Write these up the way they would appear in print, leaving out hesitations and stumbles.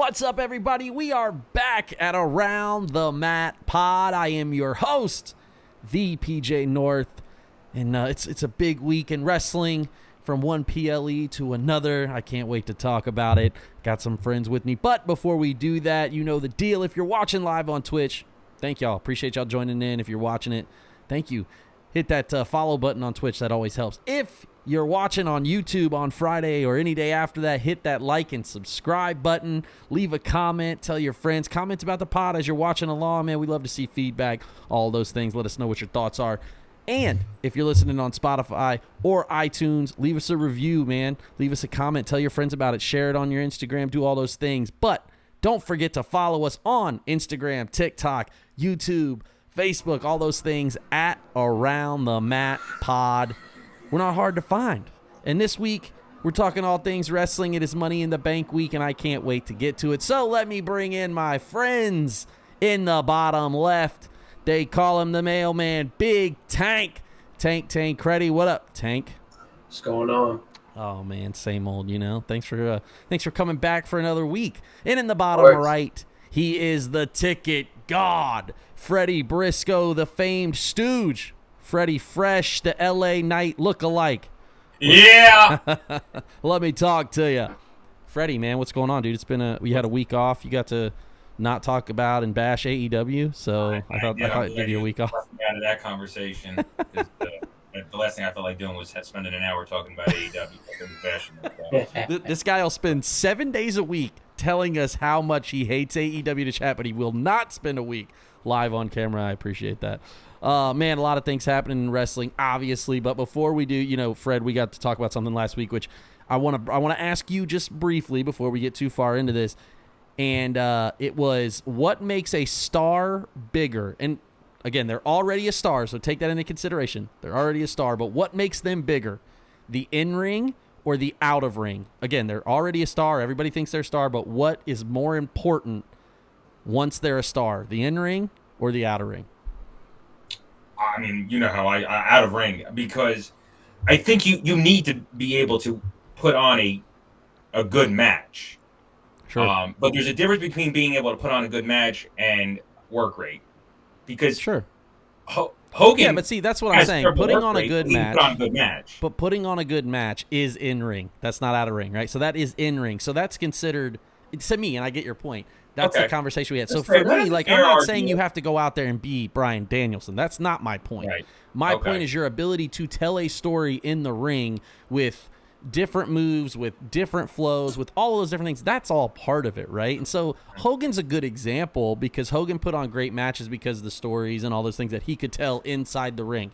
What's up, everybody? We are back at Around the Mat Pod. I am your host, the PJ North, and it's a big week in wrestling from one PLE to another. I can't wait to talk about it. Got some friends with me, but before we do that, you know the deal. If you're watching live on Twitch, thank y'all. Appreciate y'all joining in. If you're watching it, thank you. Hit that follow button on Twitch. That always helps. If you're watching on YouTube on Friday or any day after that, hit that like and subscribe button. Leave a comment. Tell your friends. Comment about the pod as you're watching along, man. We love to see feedback. All those things. Let us know what your thoughts are. And if you're listening on Spotify or iTunes, leave us a review, man. Leave us a comment. Tell your friends about it. Share it on your Instagram. Do all those things. But don't forget to follow us on Instagram, TikTok, YouTube, Facebook, all those things at Around the Mat Pod. We're not hard to find. And this week, we're talking all things wrestling. It is Money in the Bank week, and I can't wait to get to it. So let me bring in my friends in the bottom left. They call him the mailman, BigTankk. Tancredi. What up, Tank? What's going on? Oh, man, same old, you know. Thanks for coming back for another week. And in the bottom right, he is the ticket god, Freddie Briscoe, the famed stooge. Freddie Fresh, the LA Knight look-alike. Yeah. Let me talk to you. Freddie, man, what's going on, dude? We had a week off. You got to not talk about and bash AEW, so I thought I'd give you a week off. Out of that conversation, the last thing I felt like doing was spending an hour talking about AEW. This guy will spend 7 days a week telling us how much he hates AEW to chat, but he will not spend a week live on camera. I appreciate that. Man, a lot of things happening in wrestling, obviously. But before we do, you know, Fred, we got to talk about something last week, which I want to ask you just briefly before we get too far into this. And it was, what makes a star bigger? And again, they're already a star, so take that into consideration. They're already a star, but what makes them bigger? The in-ring or the out-of-ring? Again, they're already a star. Everybody thinks they're a star, but what is more important once they're a star? The in-ring or the out-of-ring? I mean, you know how I out of ring, because I think you need to be able to put on a good match. Sure. But there's a difference between being able to put on a good match and work rate. Because sure. Hogan. Yeah, but see, that's what I'm saying. Putting on a good match. Put on a good match. But putting on a good match is in ring. That's not out of ring, right? So that is in ring. So that's considered, to me, and I get your point. That's the conversation we had. So for me, like, I'm not saying you have to go out there and be Bryan Danielson. That's not my point. Right. My point is your ability to tell a story in the ring with different moves, with different flows, with all of those different things. That's all part of it, right? And so Hogan's a good example because Hogan put on great matches because of the stories and all those things that he could tell inside the ring.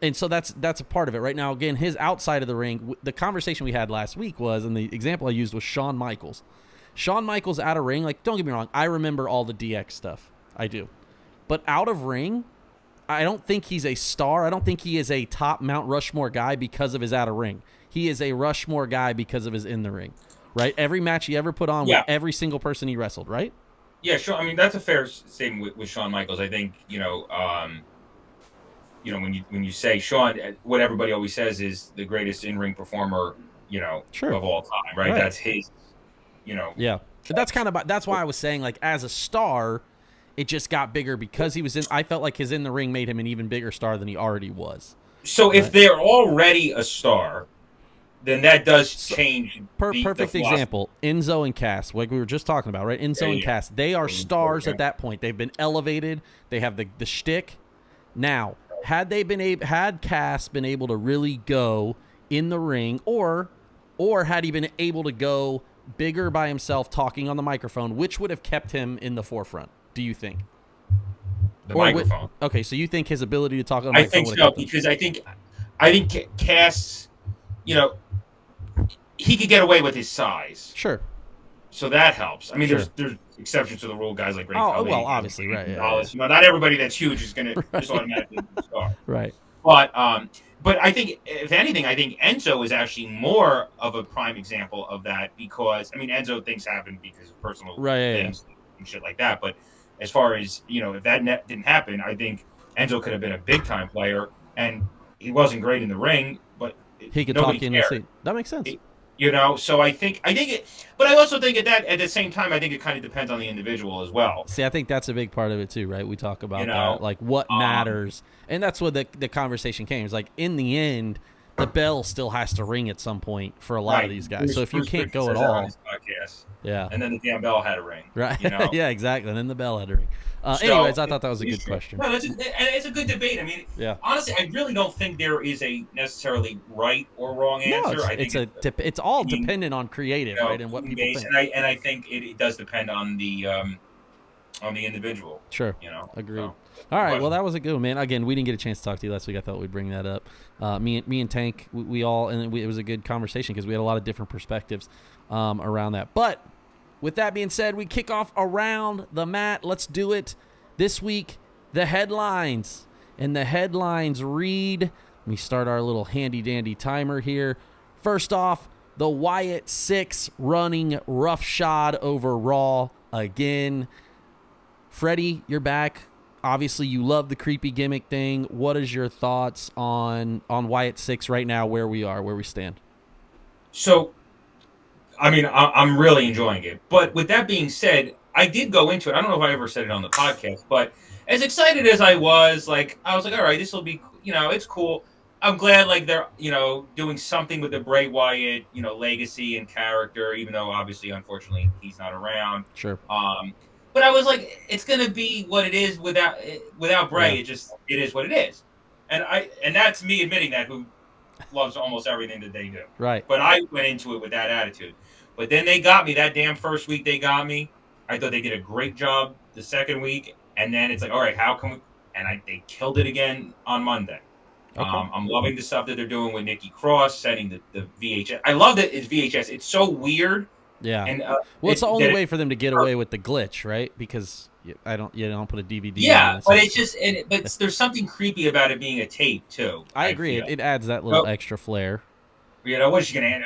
And so that's a part of it. Right now, again, his outside of the ring, the conversation we had last week was, and the example I used was Shawn Michaels. Shawn Michaels out of ring, like, don't get me wrong, I remember all the DX stuff. I do. But out of ring, I don't think he's a star. I don't think he is a top Mount Rushmore guy because of his out of ring. He is a Rushmore guy because of his in the ring, right? Every match he ever put on with every single person he wrestled, right? Yeah, sure. I mean, that's a fair statement with Shawn Michaels. I think, when you say Shawn, what everybody always says is the greatest in-ring performer, of all time, right? That's his. Yeah. But that's why I was saying, like, as a star, it just got bigger because he was in. I felt like his in the ring made him an even bigger star than he already was. So if they're already a star, then that does change. Perfect example: Enzo and Cass, like we were just talking about, right? Enzo and Cass, they are stars at that point. They've been elevated. They have the shtick. Now, had Cass been able to really go in the ring, or had he been able to go bigger by himself talking on the microphone, which would have kept him in the forefront, do you think? The microphone. Okay, so you think his ability to talk on the microphone? I think so, because I think Cass, he could get away with his size. Sure. So that helps. I mean, there's exceptions to the rule, guys like Ray Kelly. Oh, well, obviously, right. Yeah. Not everybody that's huge is going to just automatically be a star. Right. But I think, if anything, Enzo is actually more of a prime example of that because, Enzo things happen because of personal things and shit like that. But as far as, if that didn't happen, I think Enzo could have been a big-time player, and he wasn't great in the ring, but he could talk in the seat. That makes sense. So I think it, but I also think at the same time, I think it kind of depends on the individual as well. See, I think that's a big part of it too, right? We talk about that, like what matters, and that's what the conversation came. It's like in the end, the bell still has to ring at some point for a lot of these guys. So if you can't go at all, yeah, and then the damn bell had to ring, right? Yeah, exactly. And then the bell had to ring. Anyways, I thought that was a good question. No, and it's a good debate. I mean, honestly, I really don't think there is a necessarily right or wrong answer. No, it's all dependent on creative, right, and what people think. And I think it does depend on the individual. Sure. Agreed. So, all right. Well, that was a good one, man. Again, we didn't get a chance to talk to you last week. I thought we'd bring that up. Me and Tank, we all, and it was a good conversation because we had a lot of different perspectives around that. But with that being said, we kick off Around the Mat. Let's do it. This week, the headlines. And the headlines read, let me start our little handy-dandy timer here. First off, the Wyatt Sicks Running Roughshod over Raw again. Freddie, you're back. Obviously, you love the creepy gimmick thing. What is your thoughts on Wyatt Sicks right now, where we stand? So, I mean, I'm really enjoying it. But with that being said, I did go into it. I don't know if I ever said it on the podcast, but as excited as I was like, all right, this will be, it's cool. I'm glad, like, they're, doing something with the Bray Wyatt, legacy and character, even though, obviously, unfortunately, he's not around. Sure. But I was like, it's going to be what it is without Bray. Yeah. It is what it is. And that's me admitting that, who loves almost everything that they do. Right. But I went into it with that attitude. But then they got me. That damn first week they got me. I thought they did a great job the second week. And then it's like, all right, how can we? And they killed it again on Monday. Okay. I'm loving the stuff that they're doing with Nikki Cross, setting the VHS. I love that it's VHS. It's so weird. Yeah. And it's the only way for them to get away with the glitch, right? Because you don't put a DVD. Yeah, but it's just, but there's something creepy about it being a tape too. I agree. It adds that little extra flair. What's she gonna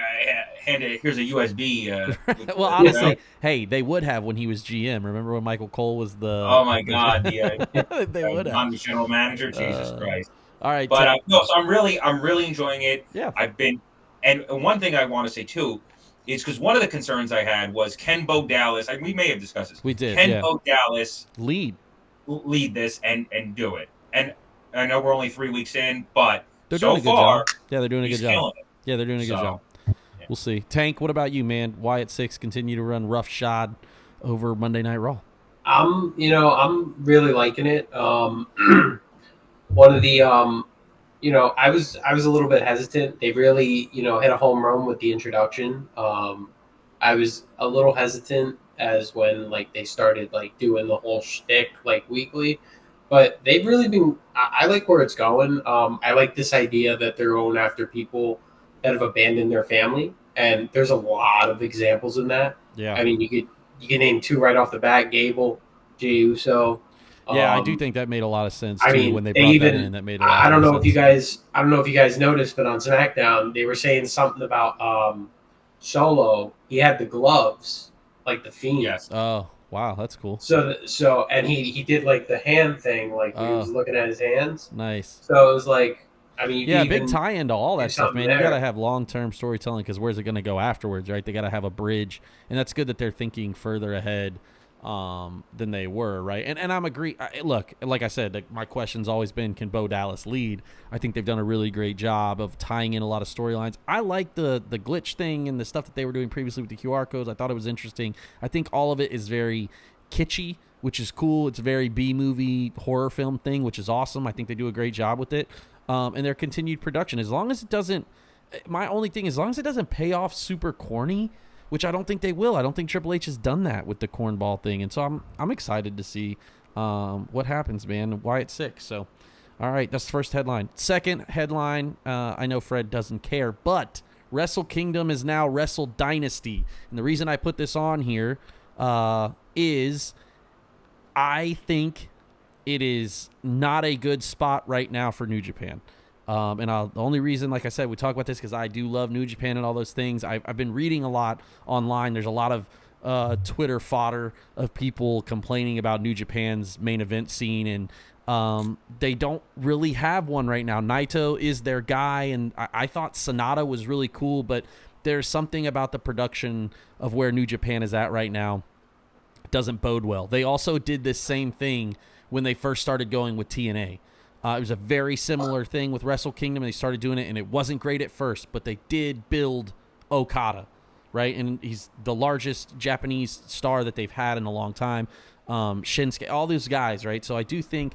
hand it? Here's a USB. Well, honestly, hey, they would have when he was GM. Remember when Michael Cole was the? Oh my God, they would have. I'm the general manager. Jesus Christ. All right, but no, so I'm really enjoying it. Yeah, and one thing I want to say too is because one of the concerns I had was, can Bo Dallas? We may have discussed this. We did. Can Bo Dallas lead this and do it? And I know we're only 3 weeks in, but they're doing a good job. Yeah, they're doing a good job. Yeah, they're doing a good job. Yeah. We'll see. Tank, what about you, man? Wyatt Sicks continue to run roughshod over Monday Night Raw. I'm really liking it. One of the, I was a little bit hesitant. They really, hit a home run with the introduction. I was a little hesitant as when they started doing the whole shtick weekly, but they've really been. I like where it's going. I like this idea that they're going after people that have abandoned their family, and there's a lot of examples in that. Yeah, I mean, you could name two right off the bat: Gable, Jey Uso. Yeah, I do think that made a lot of sense too when they brought that in. That made a lot I don't know sense. I don't know if you guys noticed, but on SmackDown they were saying something about Solo. He had the gloves like the Fiend. Yes. Oh, wow, that's cool. So and he did the hand thing, he was looking at his hands. Nice. So it was big tie into all that stuff, man. You got to have long-term storytelling because where's it going to go afterwards, right? They got to have a bridge, and that's good that they're thinking further ahead than they were, right? And I'm agree. Look, like I said, my question's always been, can Bo Dallas lead? I think they've done a really great job of tying in a lot of storylines. I like the glitch thing and the stuff that they were doing previously with the QR codes. I thought it was interesting. I think all of it is very kitschy, which is cool. It's a very B-movie horror film thing, which is awesome. I think they do a great job with it. And their continued production, as long as it doesn't, my only thing is, as long as it doesn't pay off super corny, which I don't think they will. I don't think Triple H has done that with the cornball thing, and so I'm excited to see what happens, man. Wyatt Sicks. So, all right, that's the first headline. Second headline, I know Fred doesn't care, but Wrestle Kingdom is now Wrestle Dynasty, and the reason I put this on here is I think it is not a good spot right now for New Japan. The only reason, like I said, we talk about this because I do love New Japan and all those things. I've been reading a lot online. There's a lot of Twitter fodder of people complaining about New Japan's main event scene, and they don't really have one right now. Naito is their guy, and I thought Sonata was really cool, but there's something about the production of where New Japan is at right now doesn't bode well. They also did this same thing when they first started going with TNA. It was a very similar thing with Wrestle Kingdom. They started doing it, and it wasn't great at first, but they did build Okada, right? And he's the largest Japanese star that they've had in a long time. Shinsuke, all those guys, right? So I do think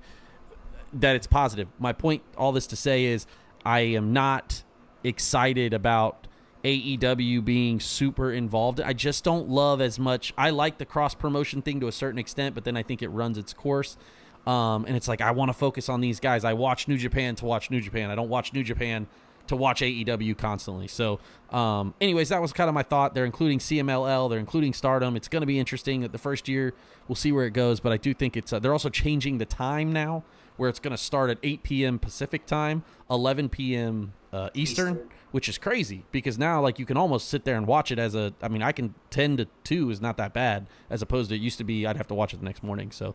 that it's positive. My point, all this to say, is I am not excited about AEW being super involved. I just don't love as much. I like the cross-promotion thing to a certain extent, but then I think it runs its course. And it's like, I want to focus on these guys. I watch New Japan to watch New Japan. I don't watch New Japan to watch AEW constantly. So anyways, that was kind of my thought. They're including CMLL. They're including Stardom. It's going to be interesting. The first year, we'll see where it goes, but I do think it's they're also changing the time now, where it's going to start at 8 p.m. Pacific time, 11 p.m. Eastern, which is crazy, because now, like, you can almost sit there and watch it as I can 10 to 2 is not that bad, as opposed to it used to be I'd have to watch it the next morning. So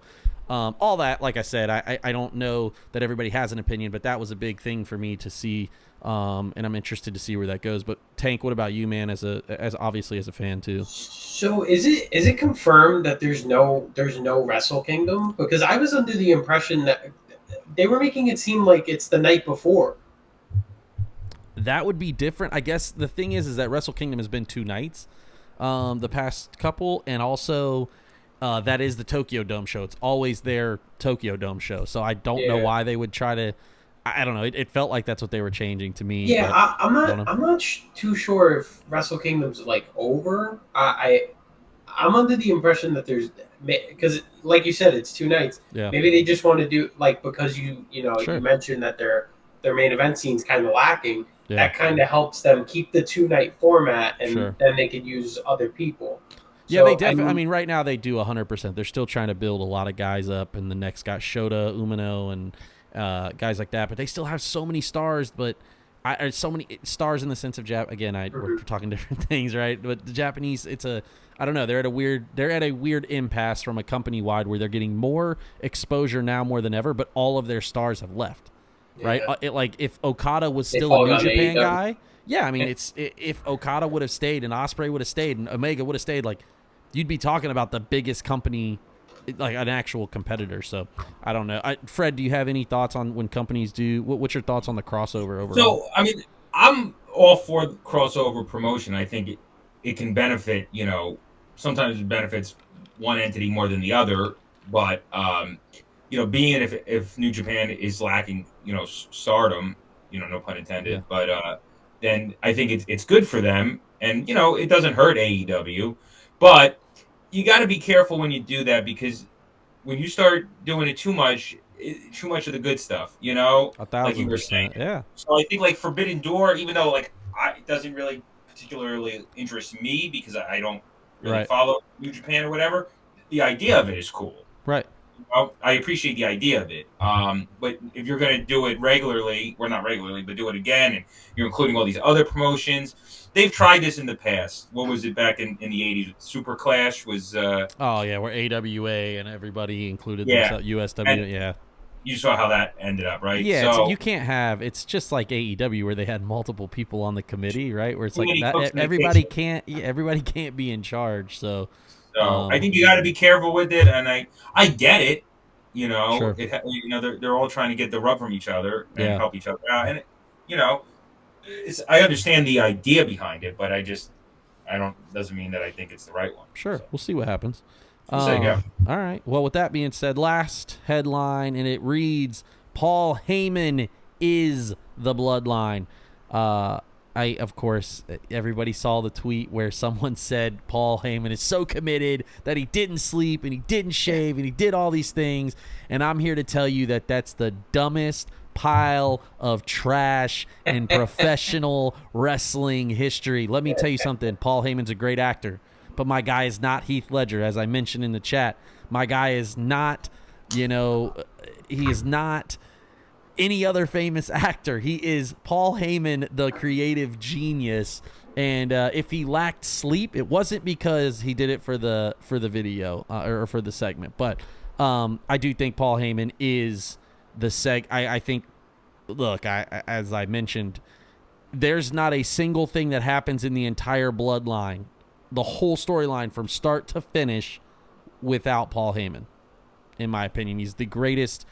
all that, like I said, I don't know that everybody has an opinion, but that was a big thing for me to see, and I'm interested to see where that goes. But Tank, what about you, man, as obviously as a fan too? So is it confirmed that there's no Wrestle Kingdom? Because I was under the impression that they were making it seem like it's the night before. That would be different. I guess the thing is that Wrestle Kingdom has been 2 nights the past couple, and also that is the Tokyo Dome show. It's always their Tokyo Dome show. So I don't know why they would try to. I don't know. It felt like that's what they were changing to me. Yeah, I'm not too sure if Wrestle Kingdom's like over. I'm under the impression that there's, because like you said, it's 2 nights. Yeah. Maybe they just want to do, like, because you mentioned that their main event scene's kind of lacking. Yeah. That kind of helps them keep the 2-night format, and then they could use other people. Yeah, so, they definitely. I mean, right now they do 100%. They're still trying to build a lot of guys up, and the next guy, Shota Umino, and guys like that. But they still have so many stars. But so many stars in the sense of Again, we're talking different things, right? But the Japanese, I don't know. They're at a weird impasse from a company wide where they're getting more exposure now more than ever, but all of their stars have left. Yeah. Right? Like, if Okada was still a New Japan guy, I mean, if Okada would have stayed and Ospreay would have stayed and Omega would have stayed, like, you'd be talking about the biggest company, like an actual competitor. So I don't know. Fred, do you have any thoughts on when companies do? What's your thoughts on the crossover overall? So I mean, I'm all for the crossover promotion. I think it can benefit. Sometimes it benefits one entity more than the other, but being if New Japan is lacking, stardom, no pun intended, but then I think it's good for them, and it doesn't hurt AEW, but you got to be careful when you do that, because when you start doing it too much of the good stuff, like you were saying. Yeah. So I think, like, Forbidden Door, even though, like, it doesn't really particularly interest me because I don't really follow New Japan or whatever, the idea of it is cool. Right. I appreciate the idea of it. But if you're going to do it regularly, or not regularly, but do it again, and you're including all these other promotions, they've tried this in the past. What was it back in the 80s? Super Clash was... where AWA and everybody included USW. And you saw how that ended up, right? Yeah, so you can't have... It's just like AEW, where they had multiple people on the committee, right? Where it's like everybody can't be in charge, so... So I think you got to be careful with it, and I get it. Sure. They're all trying to get the rub from each other and help each other out, and I understand the idea behind it, but doesn't mean that I think it's the right one. Sure, so. We'll see what happens. There you go. All right. Well, with that being said, last headline, and it reads: Paul Heyman is the Bloodline. Of course, everybody saw the tweet where someone said Paul Heyman is so committed that he didn't sleep and he didn't shave and he did all these things. And I'm here to tell you that that's the dumbest pile of trash in professional wrestling history. Let me tell you something. Paul Heyman's a great actor, but my guy is not Heath Ledger, as I mentioned in the chat. My guy is not, he is not any other famous actor. He is Paul Heyman, the creative genius. And if he lacked sleep, it wasn't because he did it for the video or for the segment. But I do think Paul Heyman is the I think, look, as I mentioned, there's not a single thing that happens in the entire Bloodline, the whole storyline from start to finish, without Paul Heyman. In my opinion, he's the greatest,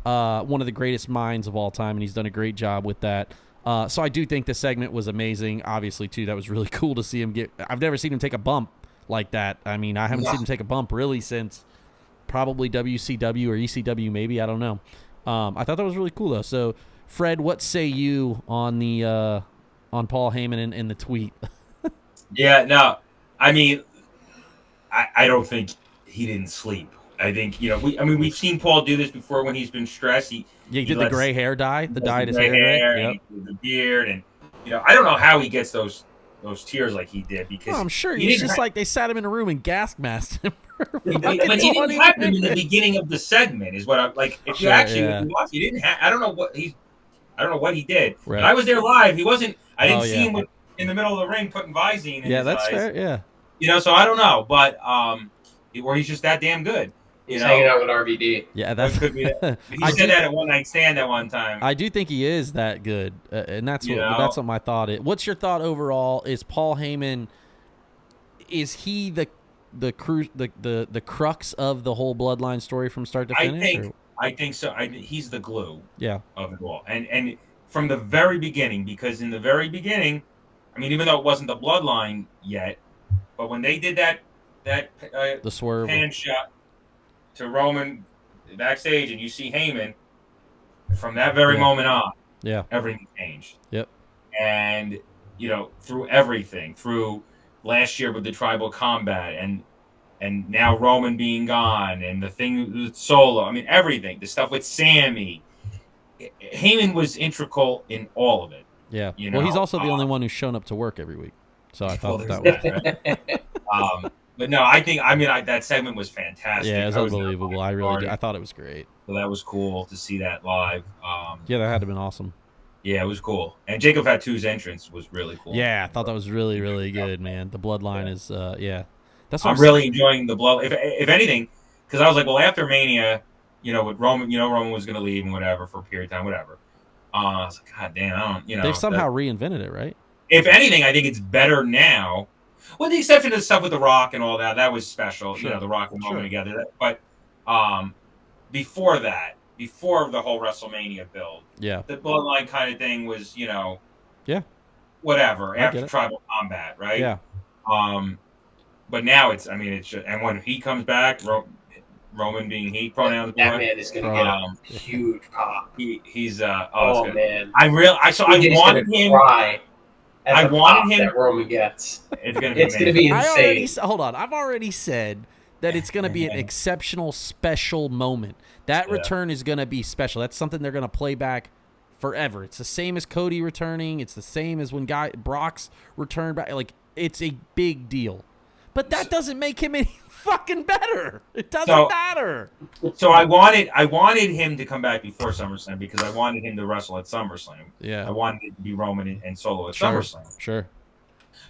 one of the greatest minds of all time, and he's done a great job with that. So I do think the segment was amazing. Obviously, too, that was really cool to see him get. I've never seen him take a bump like that. I mean, I haven't seen him take a bump really since probably WCW or ECW, maybe. I don't know. I thought that was really cool though. So, Fred, what say you on the on Paul Heyman in the tweet? Yeah, no, I mean, I don't think he didn't sleep. I think we've seen Paul do this before when he's been stressed. He did the gray hair dye, the dyed his hair, and the beard, and I don't know how he gets those tears like he did because I'm sure he's just like they sat him in a room and gas masked him. But he didn't have them in the beginning of the segment, is what I'm like. If you if you watch, he didn't have. I don't know what he did. Right. But I was there live. He wasn't. I didn't see him in the middle of the ring putting Visine in his that's eyes. fair. Yeah. So I don't know, but or he's just that damn good. He's hanging out with RVD. Yeah, that could be. He said that at One Night Stand at one time. I do think he is that good, and that's what my thought is. What's your thought overall? Is Paul Heyman? Is he the crux of the whole Bloodline story from start to finish? I think so. He's the glue. Yeah. Of it all, and from the very beginning, because in the very beginning, I mean, even though it wasn't the Bloodline yet, but when they did that the swerve hand shot to Roman backstage, and you see Heyman, from that very moment on, everything changed. Yep. And through everything, through last year with the tribal combat, and now Roman being gone, and the thing with Solo, I mean everything, the stuff with Sammy, Heyman was integral in all of it. Yeah. Well, he's also the only one who's shown up to work every week, so I thought that was. But no, that segment was fantastic. Yeah, it was unbelievable. I thought it was great. So that was cool to see that live. Yeah, that had to have been awesome. Yeah, it was cool. And Jacob Fatu's entrance was really cool. Yeah, I thought that was really, really good, man. The Bloodline is, That's what I'm really enjoying the blood. If anything, because I was like, well, after Mania, with Roman, Roman was going to leave and whatever for a period of time, whatever. I was like, God damn, I don't, They've somehow reinvented it, right? If anything, I think it's better now. With the exception of the stuff with The Rock and all that, that was special. Sure. The Rock and Roman together. But before that, before the whole WrestleMania build, the Bloodline kind of thing was, whatever after Tribal Combat, right? Yeah. But now it's just, and when he comes back, Roman being he pronouns, that man is going to get a huge pop. He's man, I wanted him. Cry. I wanted him that Roman gets. It's going to be insane. Hold on. I've already said that it's going to be an exceptional, special moment. That return is going to be special. That's something they're going to play back forever. It's the same as Cody returning. It's the same as when Brock's returned back. Like, it's a big deal. But that doesn't make him any fucking better. It doesn't matter. So I wanted him to come back before SummerSlam because I wanted him to wrestle at SummerSlam. Yeah. I wanted it to be Roman and Solo at SummerSlam. Sure.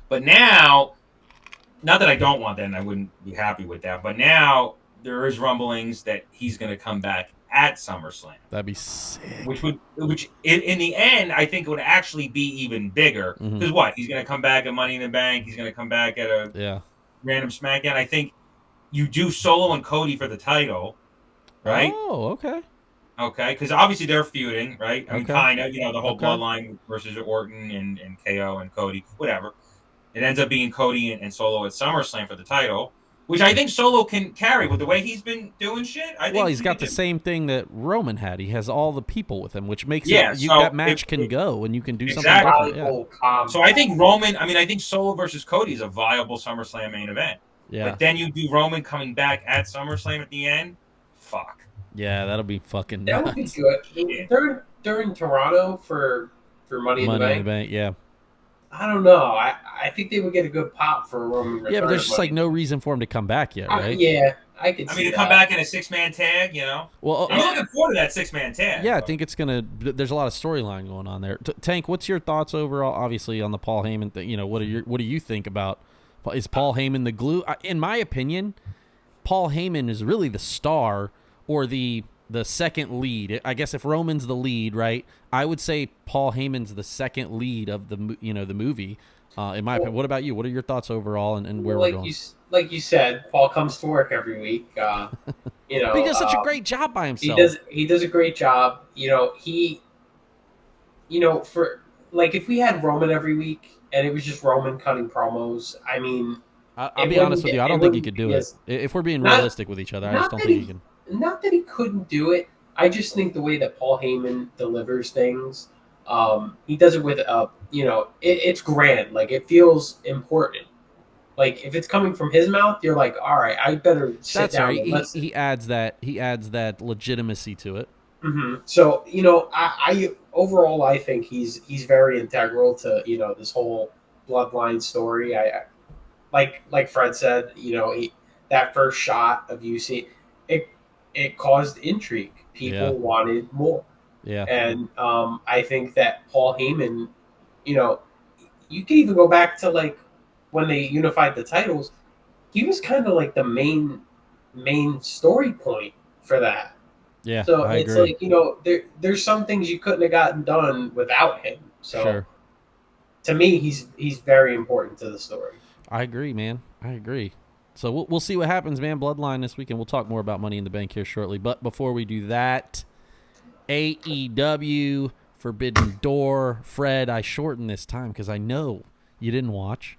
But now, not that I don't want that and I wouldn't be happy with that, but now there is rumblings that he's going to come back at SummerSlam. That'd be sick. Which in the end, I think would actually be even bigger. Because what? He's going to come back at Money in the Bank. He's going to come back at a random SmackDown. I think you do Solo and Cody for the title, right? Oh, okay. Okay, because obviously they're feuding, right? I mean, kind of, the whole Bloodline versus Orton and KO and Cody, whatever. It ends up being Cody and Solo at SummerSlam for the title, which I think Solo can carry with the way he's been doing shit. He's got the same thing that Roman had. He has all the people with him, which makes that match can go and you can do something different. Yeah. So I think I think Solo versus Cody is a viable SummerSlam main event. Yeah. But then you do Roman coming back at SummerSlam at the end. Fuck. Yeah, that'll be fucking nuts. That would be good. They're in Toronto for Money in the Bank. Yeah. I don't know. I think they would get a good pop for a Roman return. Yeah, but there's just like no reason for him to come back yet, right? I could see to come back in a 6-man tag, Well, I'm looking forward to that 6-man tag. Yeah, I think it's there's a lot of storyline going on there. Tank, what's your thoughts overall, obviously, on the Paul Heyman thing? What do you think about, is Paul Heyman the glue? In my opinion, Paul Heyman is really the star or the the second lead. I guess if Roman's the lead, right? I would say Paul Heyman's the second lead of the movie. In my opinion. What about you? What are your thoughts overall and where we're going? Like you said, Paul comes to work every week. But he does such a great job by himself. He does a great job. For like if we had Roman every week and it was just Roman cutting promos, I mean, I'll be honest with you. I don't think he could do it. If we're being realistic with each other, I just don't think he can. Not that he couldn't do it. I just think the way that Paul Heyman delivers things, he does it with it's grand. Like it feels important. Like if it's coming from his mouth, you're like, all right, I better sit down. Right. He adds that legitimacy to it. Mm-hmm. So I overall I think he's very integral to this whole Bloodline story. I like Fred said, that first shot of UC, it caused intrigue. People wanted more. Yeah. And I think that Paul Heyman, you can even go back to like when they unified the titles, he was kind of like the main story point for that. Yeah. So I it's agree. like, there's some things you couldn't have gotten done without him. So sure. To me, he's very important to the story. I agree, man. I agree. So we'll see what happens, man. Bloodline this weekend. We'll talk more about Money in the Bank here shortly. But before we do that, AEW Forbidden Door. Fred, I shortened this time because I know you didn't watch.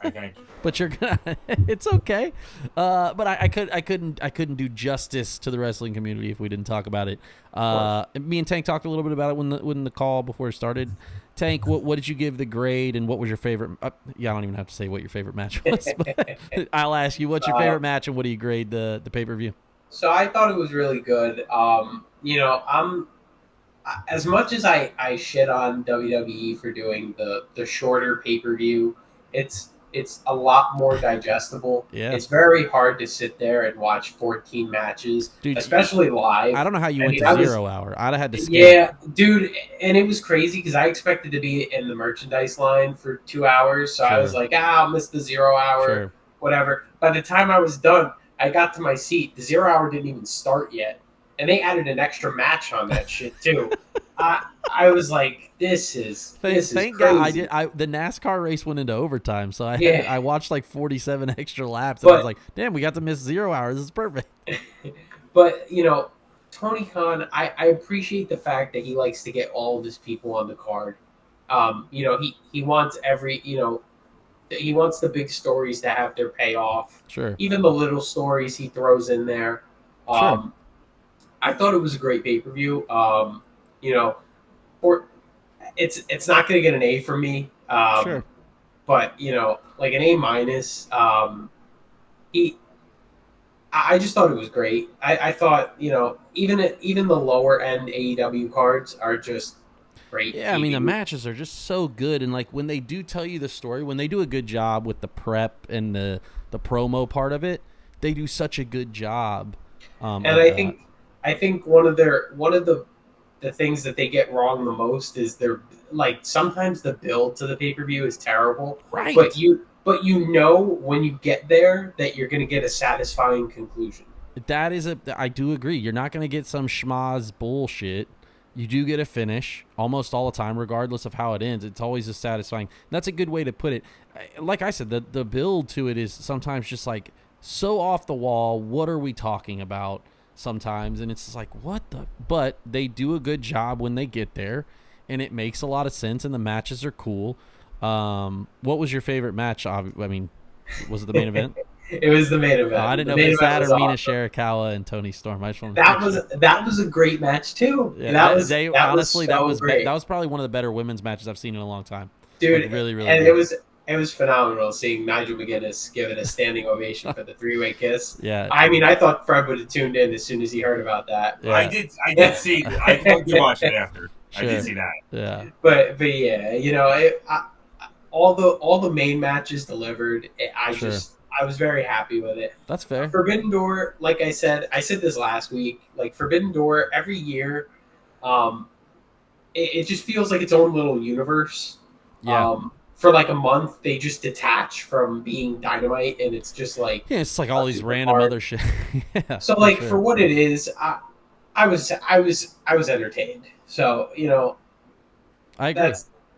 Okay. But you're gonna. It's okay. But I couldn't do justice to the wrestling community if we didn't talk about it. Me and Tank talked a little bit about it when the call before it started. Tank, what did you give the grade, and what was your favorite? I don't even have to say what your favorite match was. But I'll ask you, what's your favorite match, and what do you grade the pay-per-view? So I thought it was really good. I'm as much as I shit on WWE for doing the shorter pay-per-view, it's a lot more digestible. Yeah. It's very hard to sit there and watch 14 matches, dude, especially live. I don't know how you went to 0 hour. I'd have had to skip. Yeah, dude, and it was crazy because I expected to be in the merchandise line for 2 hours, so sure. I was like, I'll miss the 0 hour, whatever. By the time I was done, I got to my seat. The 0 hour didn't even start yet, and they added an extra match on that shit too. I was like, this is thank crazy. God the NASCAR race went into overtime, so I watched like 47 extra laps, and I was like, damn, we got to miss 0 hours. This is perfect. But Tony Khan, I appreciate the fact that he likes to get all of his people on the card. He wants he wants the big stories to have their payoff. Sure. Even the little stories he throws in there. Sure. I thought it was a great pay-per-view. Or it's not going to get an A from me. Sure. But like an A minus. I just thought it was great. I thought even the lower end AEW cards are just great. Yeah, TV. I mean the matches are just so good, and like when they do tell you the story, when they do a good job with the prep and the promo part of it, they do such a good job. And I think one of the things that they get wrong the most is sometimes the build to the pay-per-view is terrible. Right. But when you get there that you're going to get a satisfying conclusion. I do agree. You're not going to get some schmoz bullshit. You do get a finish almost all the time, regardless of how it ends. It's always a satisfying. That's a good way to put it. Like I said, the build to it is sometimes just like so off the wall. What are we talking about? Sometimes, and it's just like, but they do a good job when they get there, and it makes a lot of sense, and the matches are cool. What was your favorite match? I mean, was it the main event? It was the main event. I didn't know if it was that or Mina Shirakawa and Tony Storm. That was a great match too. Yeah, that was probably one of the better women's matches I've seen in a long time. Dude, like, really, really and good. It was phenomenal seeing Nigel McGuinness give it a standing ovation for the three-way kiss. Yeah. I mean, I thought Fred would have tuned in as soon as he heard about that. Yeah. I did see. I did watch it after. Sure. I did see that. Yeah. But yeah, all the main matches delivered. I was very happy with it. That's fair. Forbidden Door, like I said this last week. Like Forbidden Door, every year, it just feels like its own little universe. Yeah. For like a month, they just detach from being Dynamite, and it's just like it's like all these random other shit. Yeah, so like for what it is, I was entertained. So I agree.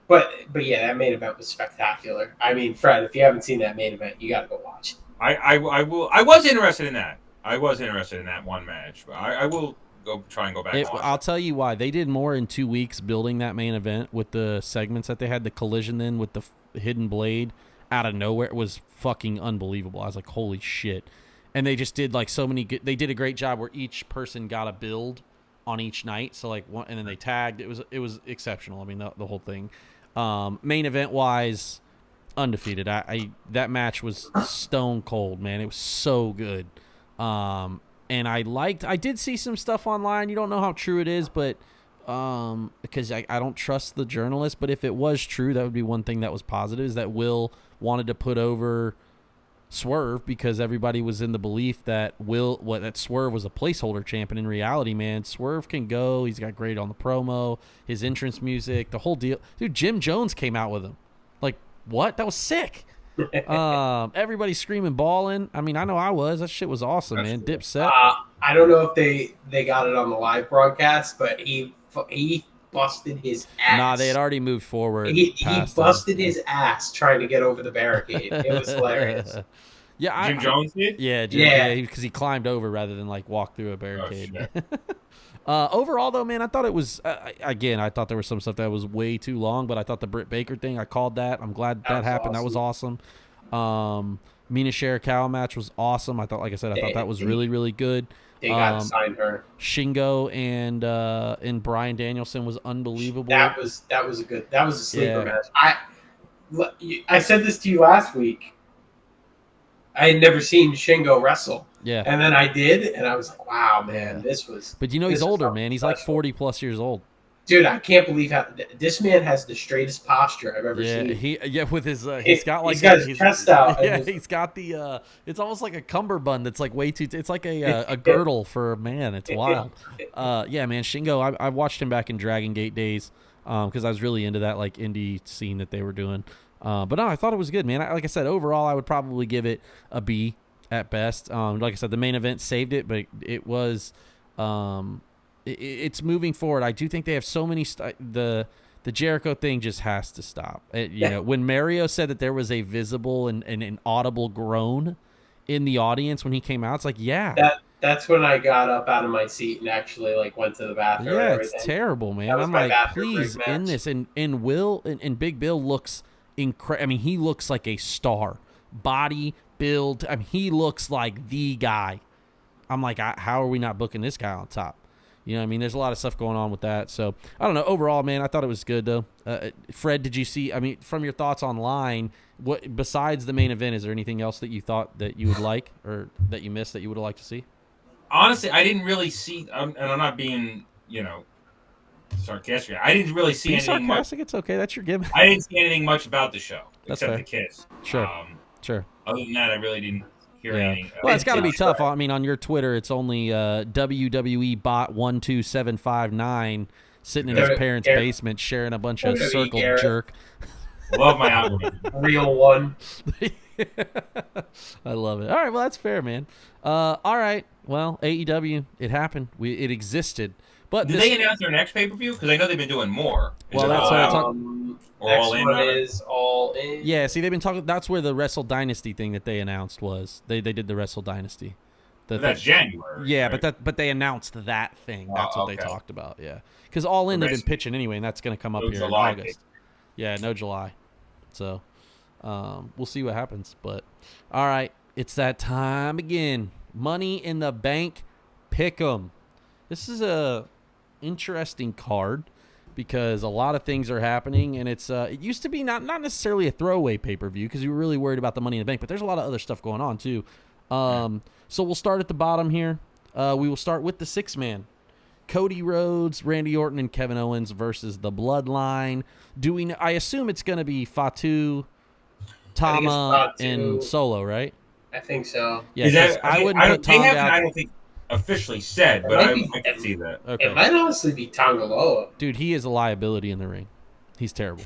But yeah, that main event was spectacular. I mean, Fred, if you haven't seen that main event, you got to go watch it. I will. I was interested in that. I was interested in that one match. But I will try and go back. I'll tell you why. They did more in 2 weeks building that main event with the segments that they had. The collision then with the hidden blade out of nowhere. It was fucking unbelievable. I was like, holy shit. And they just did like so many good. They did a great job where each person got a build on each night. So like one, and then they tagged. It was exceptional. I mean, the whole thing. Main event wise, undefeated. That match was stone cold, man. It was so good. And I did see some stuff online. You don't know how true it is, but because I don't trust the journalist. But if it was true, that would be one thing that was positive, is that Will wanted to put over Swerve because everybody was in the belief that that Swerve was a placeholder champion. In reality, man, Swerve can go. He's got great on the promo, his entrance music, the whole deal. Dude, Jim Jones came out with him. Like, what? That was sick. Everybody screaming, bawling. I mean, I know I was. That shit was awesome, man. Dipset. I don't know if they got it on the live broadcast, but he busted his ass. Nah, they had already moved forward. He busted his ass trying to get over the barricade. It was hilarious. Yeah, Jim Jones did. Yeah, because he climbed over rather than like walk through a barricade. Overall, though, man, I thought it was again. I thought there was some stuff that was way too long, but I thought the Britt Baker thing, I called that. I'm glad that happened. Awesome. That was awesome. Mina Shirakawa match was awesome. I thought, like I said, that was really, really good. They got to sign her. Shingo and Bryan Danielson was unbelievable. That was a sleeper match. I said this to you last week. I had never seen Shingo wrestle. Yeah. And then I did, and I was like, wow, man, this was... But he's older, man. He's like 40-plus years old. Dude, I can't believe how... This man has the straightest posture I've ever seen. With his... he's got his chest out. Yeah, he's got the... it's almost like a cummerbund that's like way too... It's like a girdle for a man. It's wild. Yeah, man, Shingo, I watched him back in Dragon Gate days because I was really into that like indie scene that they were doing. But no, I thought it was good, man. Like I said, overall, I would probably give it a B at best. Like I said, the main event saved it, but it was it's moving forward. I do think they have so many the Jericho thing just has to stop. When Mario said that there was a visible and an audible groan in the audience when he came out, it's like, that's when I got up out of my seat and actually like went to the bathroom. Yeah, it's terrible, man. I'm like, please end this. And Will and Big Bill looks incredible. I mean, he looks like a star. Body, build. I mean, he looks like the guy. I'm like, how are we not booking this guy on top? You know what I mean? There's a lot of stuff going on with that. So, I don't know. Overall, man, I thought it was good, though. Fred, did you see, I mean, from your thoughts online, what besides the main event, is there anything else that you thought that you would like or that you missed that you would have liked to see? Honestly, I didn't really see, and I'm not being, sarcastic. I didn't really see anything sarcastic. It's okay. That's your gimmick. I didn't see anything much about the show except fair. the kiss. Sure. Sure. Other than that, I really didn't hear anything. Well, it's got to be tough. I mean, on your Twitter, it's only WWE bot 12759 sitting in his parents' basement sharing a bunch of circle jerk. Love my algorithm. Real one. I love it. All right, well, that's fair, man. All right, well, AEW, it happened. It existed. But did they announce their next pay-per-view? Because I know they've been doing more. Well, that's what I'm talking. All in. Is All In. Yeah, see, they've been talking. That's where the Wrestle Dynasty thing that they announced was. They did the Wrestle Dynasty. That's January. Yeah, right? but they announced that thing. That's what they talked about. Yeah, because All In they've been pitching anyway, and that's going to come up here in August. Yeah, no July. So we'll see what happens. But all right, it's that time again. Money in the Bank Pick'em. This is a interesting card because a lot of things are happening, and it used to be not necessarily a throwaway pay-per-view because we were really worried about the Money in the Bank, but there's a lot of other stuff going on too. So we'll start at the bottom here. We will start with the 6-man. Cody Rhodes, Randy Orton, and Kevin Owens versus the Bloodline. I assume it's going to be Fatu, Tama, and Solo, right? I think so. Yeah, I wouldn't put Tonga out. I don't think officially said, but I can see that. Okay. It might honestly be Tonga Loa. Dude, he is a liability in the ring. He's terrible.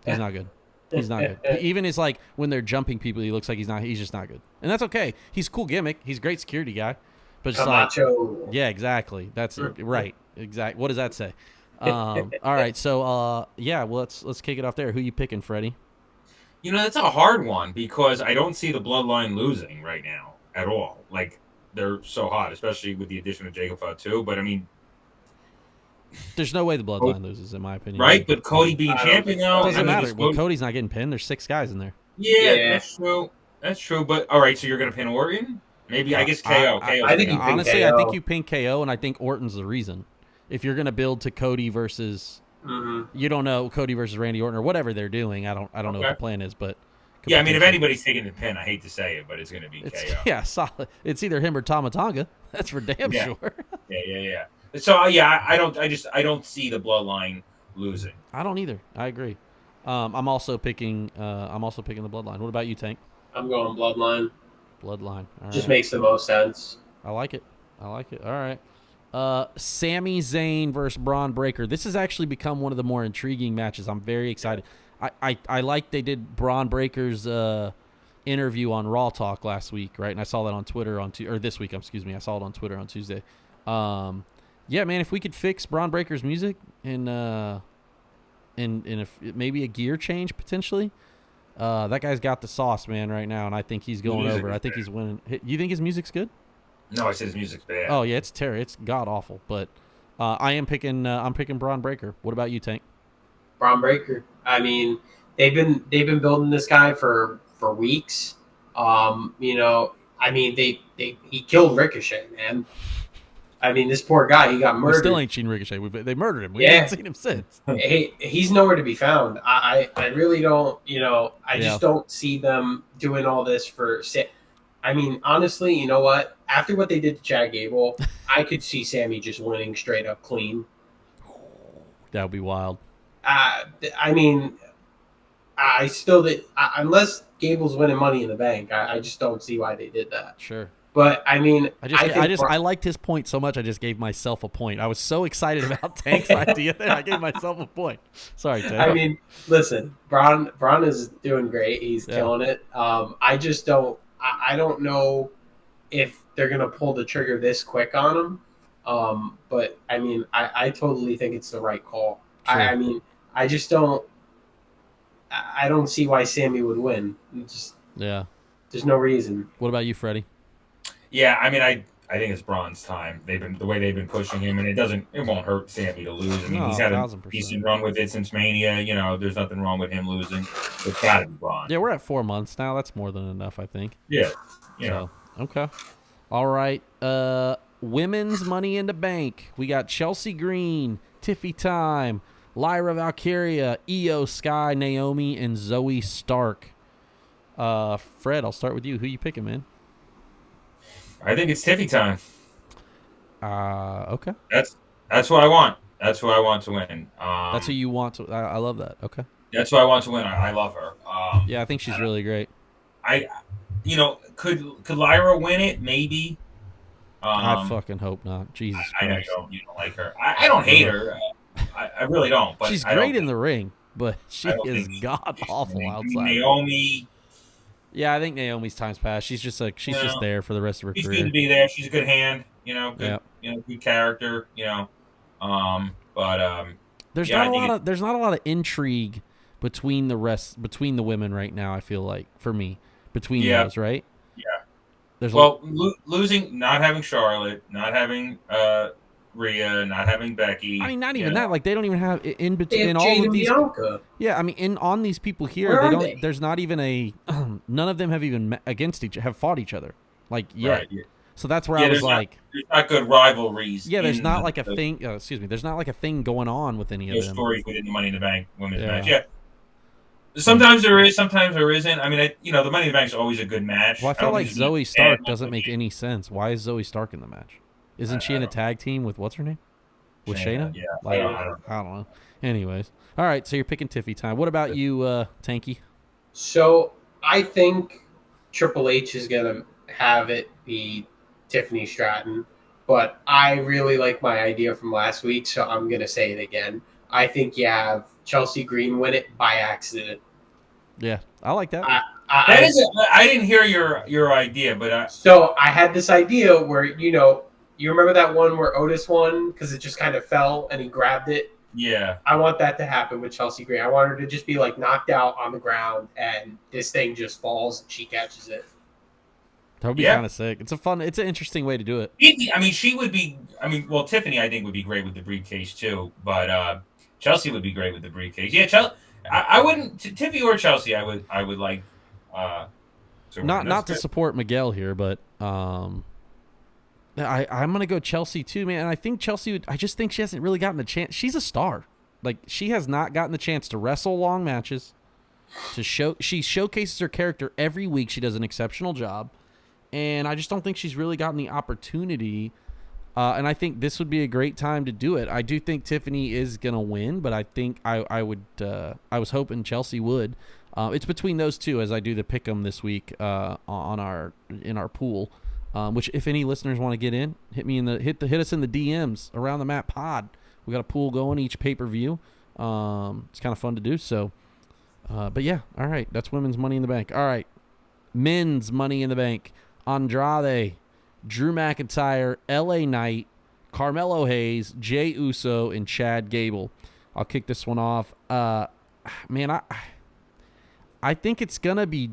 He's not good. He's not good. Even his like when they're jumping people, he looks like he's just not good. And that's okay. He's a cool gimmick. He's a great security guy. But Camacho. Yeah, exactly. That's right. Exactly. What does that say? All right. So, let's kick it off there. Who you picking, Freddie? That's a hard one because I don't see the Bloodline losing right now at all. Like, they're so hot, especially with the addition of Jacob Fatu. But, I mean... There's no way the Bloodline loses, in my opinion. Right? But Cody being champion now... It doesn't matter. Well, Cody's not getting pinned. There's 6 guys in there. Yeah, that's true. That's true. But, all right, so you're going to pin Orton? Maybe, I guess KO. I think honestly, KO. I think you pin KO, and I think Orton's the reason. If you're going to build to Cody versus... You don't know Cody versus Randy Orton or whatever they're doing. I don't know what the plan is, but... Yeah, I mean, if anybody's taking the pin, I hate to say it, but it's going to be KO. Yeah, solid. It's either him or Tama Tonga. That's for damn sure. Yeah. So I don't see the Bloodline losing. I don't either. I agree. I'm also picking the Bloodline. What about you, Tank? I'm going Bloodline. Bloodline. All Just right. makes the most sense. I like it. All right. Sami Zayn versus Braun Breaker. This has actually become one of the more intriguing matches. I'm very excited. I like they did Braun Breaker's interview on Raw Talk last week, right? And I saw that on Twitter or this week. Excuse me. I saw it on Twitter on Tuesday. Yeah, man. If we could fix Braun Breaker's music and if maybe a gear change potentially, that guy's got the sauce, man, right now, and I think he's going over. I think he's winning. You think his music's good? No, I said his music's bad. Oh yeah, it's terrible. It's god awful. But I'm picking Braun Breaker. What about you, Tank? Braun Breaker. I mean, they've been building this guy for weeks. He killed Ricochet, man. I mean, this poor guy, he got murdered. We still ain't seen Ricochet. They murdered him. We haven't seen him since. He's nowhere to be found. I really don't, just don't see them doing all this for... I mean, honestly, you know what? After what they did to Chad Gable, I could see Sammy just winning straight up clean. That would be wild. I mean, unless Gable's winning Money in the Bank, I just don't see why they did that. Sure. But I mean, I liked his point so much. I just gave myself a point. I was so excited about Tank's idea there. I gave myself a point. Sorry, Tank. I mean, listen, Braun is doing great. He's killing it. I just don't. I don't know if they're gonna pull the trigger this quick on him. But I mean, I totally think it's the right call. Sure. I mean, I just don't. I don't see why Sammy would win. There's no reason. What about you, Freddie? Yeah, I mean, I think it's Braun's time. The way they've been pushing him, and it won't hurt Sammy to lose. I mean, he's had a decent run with it since Mania. There's nothing wrong with him losing. It's got to be Braun. Yeah, we're at 4 months now. That's more than enough, I think. Yeah. So, okay. All right. Women's Money in the Bank. We got Chelsea Green, Tiffy Time, Lyra Valkyria, Io Sky, Naomi, and Zoe Stark. Fred, I'll start with you. Who you picking, man? I think it's Tiffy Time. Okay. That's what I want. That's who I want to win. That's who you want to. I love that. Okay. That's who I want to win. I love her. Yeah, I think she's really great. Could Lyra win it? Maybe. I fucking hope not. Jesus Christ. I know you don't like her. I don't hate her. I really don't. But she's great in the ring, but she is god awful outside. Naomi. Yeah, I think Naomi's time's passed. She's just just there for the rest of her career. She's going to be there. She's a good hand. Good character. But there's not a lot of intrigue between the women right now. I feel like for me between those, right? Yeah. Losing, not having Charlotte, not having Rhea, not having Becky. I mean, not even that. Like they don't even have in between all of these. Bianca. Yeah, I mean, on these people here, there's not even a. None of them have even have fought each other, like yet. Right, yeah. So that's where I was like, there's not good rivalries. Yeah, there's not like a thing. Excuse me, there's not like a thing going on with any of them. Stories within the Money in the Bank women's match. Yeah. Sometimes there is, sometimes there isn't. I mean, the Money in the Bank is always a good match. Well, I feel like Zoe Stark doesn't make any sense. Why is Zoe Stark in the match? Isn't she in a tag team with what's her name? With Shayna? Yeah. Like, I don't know. Anyways. All right, so you're picking Tiffy Time. What about you, Tanky? So I think Triple H is going to have it be Tiffany Stratton, but I really like my idea from last week, so I'm going to say it again. I think you have Chelsea Green win it by accident. Yeah, I like that. I didn't hear your idea, but so I had this idea where You remember that one where Otis won because it just kind of fell and he grabbed it? Yeah. I want that to happen with Chelsea Green. I want her to just be like knocked out on the ground and this thing just falls and she catches it. That would be kind of sick. It's an interesting way to do it. I mean, she would be. I mean, well, Tiffany, I think, would be great with the briefcase too. But Chelsea would be great with the briefcase. Yeah, I wouldn't Tiffany or Chelsea. I would like. Not to support Miguel here, but I'm gonna go Chelsea too, man. And I think Chelsea would. I just think she hasn't really gotten the chance. She's a star. Like, she has not gotten the chance to wrestle long matches. She showcases her character every week. She does an exceptional job. And I just don't think she's really gotten the opportunity. And I think this would be a great time to do it. I do think Tiffany is going to win, but I think I was hoping Chelsea would. It's between those two as I do the pick'em this week in our pool. Which, if any listeners want to get in, hit us in the DMs around the Mat Pod. We got a pool going each pay-per-view. It's kind of fun to do. So, but yeah, all right. That's women's Money in the Bank. All right, men's Money in the Bank. Andrade, Drew McIntyre, LA Knight, Carmelo Hayes, Jey Uso, and Chad Gable. I'll kick this one off. Man, I think it's gonna be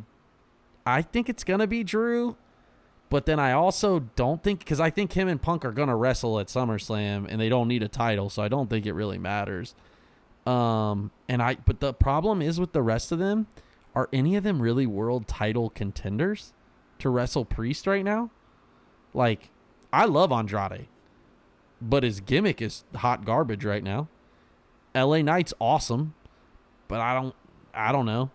Drew, but then I also don't think, because I think him and Punk are gonna wrestle at SummerSlam and they don't need a title, so I don't think it really matters. But the problem is with the rest of them, are any of them really world title contenders to wrestle Priest right now? Like, I love Andrade, but his gimmick is hot garbage right now. LA Knight's awesome, but I don't know.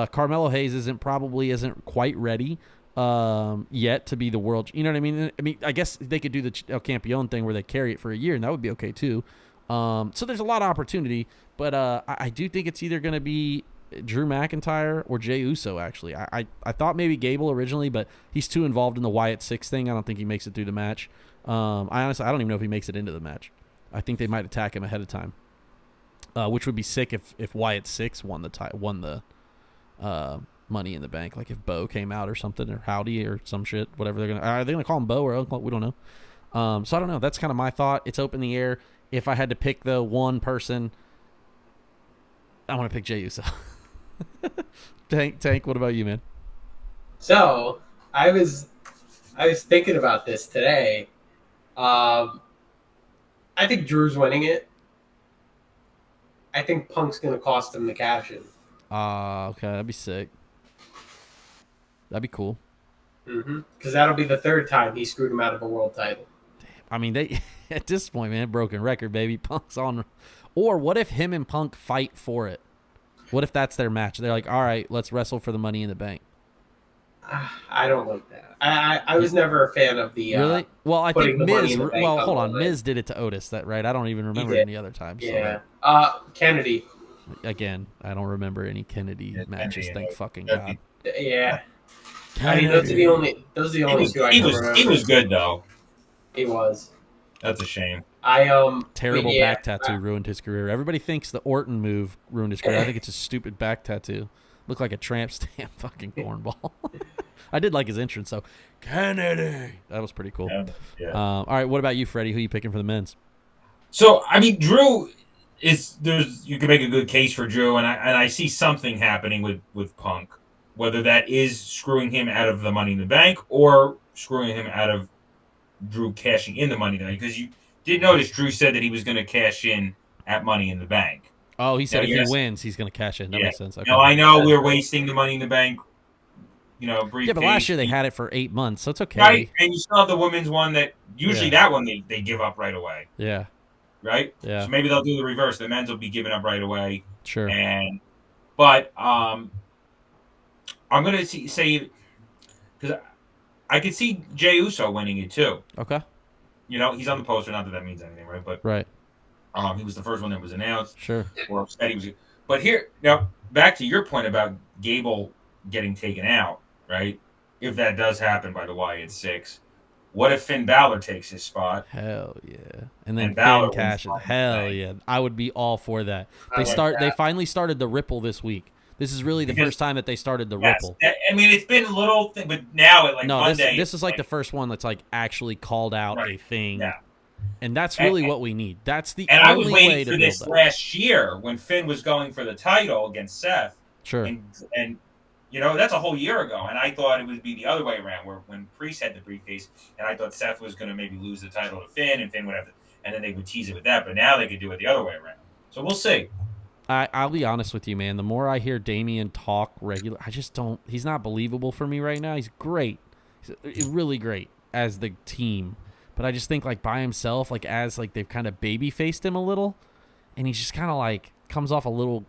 Carmelo Hayes isn't quite ready yet to be the world. You know what I mean? I guess they could do the El Campeon thing where they carry it for a year, and that would be okay too. So there's a lot of opportunity, but I do think it's either going to be Drew McIntyre or Jey Uso, actually. I thought maybe Gable originally, but he's too involved in the Wyatt Sicks thing. I don't think he makes it through the match. I don't even know if he makes it into the match. I think they might attack him ahead of time, which would be sick if Wyatt Sicks won the Money in the Bank. Like if Bo came out or something, or Howdy or some shit, whatever are they gonna call him Bo or Uncle? We don't know. So I don't know. That's kind of my thought. It's open in the air. If I had to pick the one person, I want to pick Jey Uso. Tank, what about you, man? So I was thinking about this today. I think Drew's winning it. I think Punk's gonna cost him the cash in. Okay, that'd be sick. That'd be cool. Because that'll be the third time he screwed him out of a world title. Damn. I mean, they at this point, man, broken record, baby. Punk's on. Or what if him and Punk fight for it? What if that's their match? They're like, all right, let's wrestle for the Money in the Bank. I don't like that. I was never a fan of the really. Well, I think Miz. Well, hold on, Miz did it to Otis. That right? I don't even remember any other time. Yeah. Kennedy. Again, I don't remember any Kennedy matches. Thank fucking God. Yeah. Kennedy. I mean, those are the only two I can remember. He was good though. He was. That's a shame. Terrible back tattoo ruined his career. Everybody thinks the Orton move ruined his career. I think it's a stupid back tattoo. Looked like a tramp stamp fucking cornball. I did like his entrance though. Kennedy. That was pretty cool. Yeah. All right, what about you, Freddie? Who are you picking for the men's? So I mean, Drew you can make a good case for Drew, and I see something happening with Punk, whether that is screwing him out of the Money in the Bank or screwing him out of Drew cashing in the Money in the Bank, because you did notice Drew said that he was going to cash in at Money in the Bank. Oh, he said if he wins, he's going to cash in. That makes sense. Okay. Now, I know we're wasting the Money in the Bank, briefcase. Yeah, but last year they had it for 8 months, so it's okay. Right, and you still have the women's one that usually that one they give up right away. Yeah. Right? Yeah. So maybe they'll do the reverse. The men's will be given up right away. Sure. But I'm going to say, because I could see Jey Uso winning it too. Okay. He's on the poster. Not that that means anything, right? But right. He was the first one that was announced. Sure. Or said he was. But here, now, back to your point about Gable getting taken out, right? If that does happen by the Wyatt Sicks, what if Finn Balor takes his spot? Hell yeah. And then Finn cashes. Hell yeah. I would be all for that. They finally started the Ripple this week. This is really the first time that they started the Ripple. I mean, it's been a little thing, but now Monday. This is like the first one that's like actually called out a thing. Yeah. And that's really what we need. That's the and only I was waiting way to for build this that. last year when Finn was going for the title against Seth. Sure. And that's a whole year ago, and I thought it would be the other way around, where when Priest had the briefcase, and I thought Seth was going to maybe lose the title to Finn, and Finn would have to, and then they would tease it with that. But now they could do it the other way around. So we'll see. I'll be honest with you, man. The more I hear Damian talk regular, I just don't. He's not believable for me right now. He's great, he's really great as the team, but I just think like by himself, like as like they've kind of baby faced him a little, and he just kind of like comes off a little,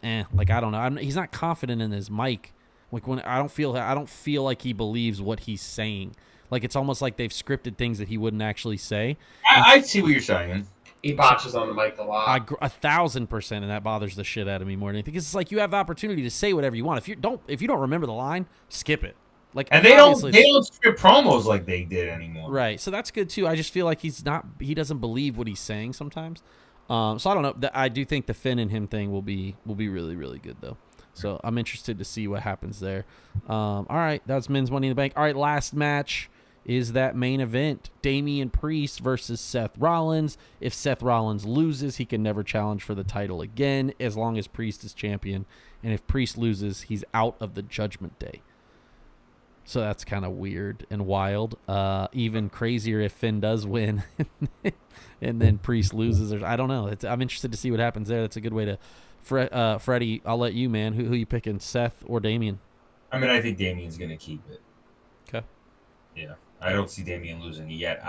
like I don't know. He's not confident in his mic. Like when I don't feel like he believes what he's saying. Like it's almost like they've scripted things that he wouldn't actually say. I see what you're saying. He botches on the mic a lot. 1,000%, and that bothers the shit out of me more than anything. It's like you have the opportunity to say whatever you want. If you don't remember the line, skip it. Like, and they don't script promos like they did anymore. Right. So that's good too. I just feel like he doesn't believe what he's saying sometimes. So I don't know. I do think the Finn and him thing will be really, really good though. So I'm interested to see what happens there. All right, that's men's Money in the Bank. All right, last match is that main event, Damian Priest versus Seth Rollins. If Seth Rollins loses, he can never challenge for the title again as long as Priest is champion. And if Priest loses, he's out of the Judgment Day. So that's kind of weird and wild. Even crazier if Finn does win and then Priest loses. I don't know. I'm interested to see what happens there. That's a good way to... Freddie, I'll let you, man. Who you picking, Seth or Damian? I mean, I think Damian's going to keep it. Okay. Yeah. I don't see Damian losing it yet.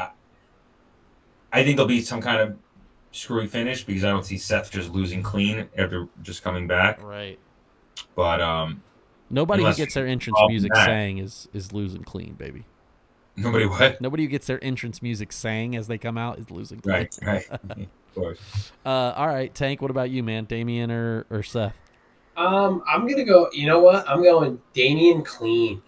I think there'll be some kind of screwy finish because I don't see Seth just losing clean after just coming back. Right. But nobody who gets their entrance music sang is losing clean, baby. Nobody what? Nobody who gets their entrance music sang as they come out is losing clean. Right. Of course. All right, Tank, what about you, man? Damian or Seth? I'm gonna go. You know what? I'm going Damian clean.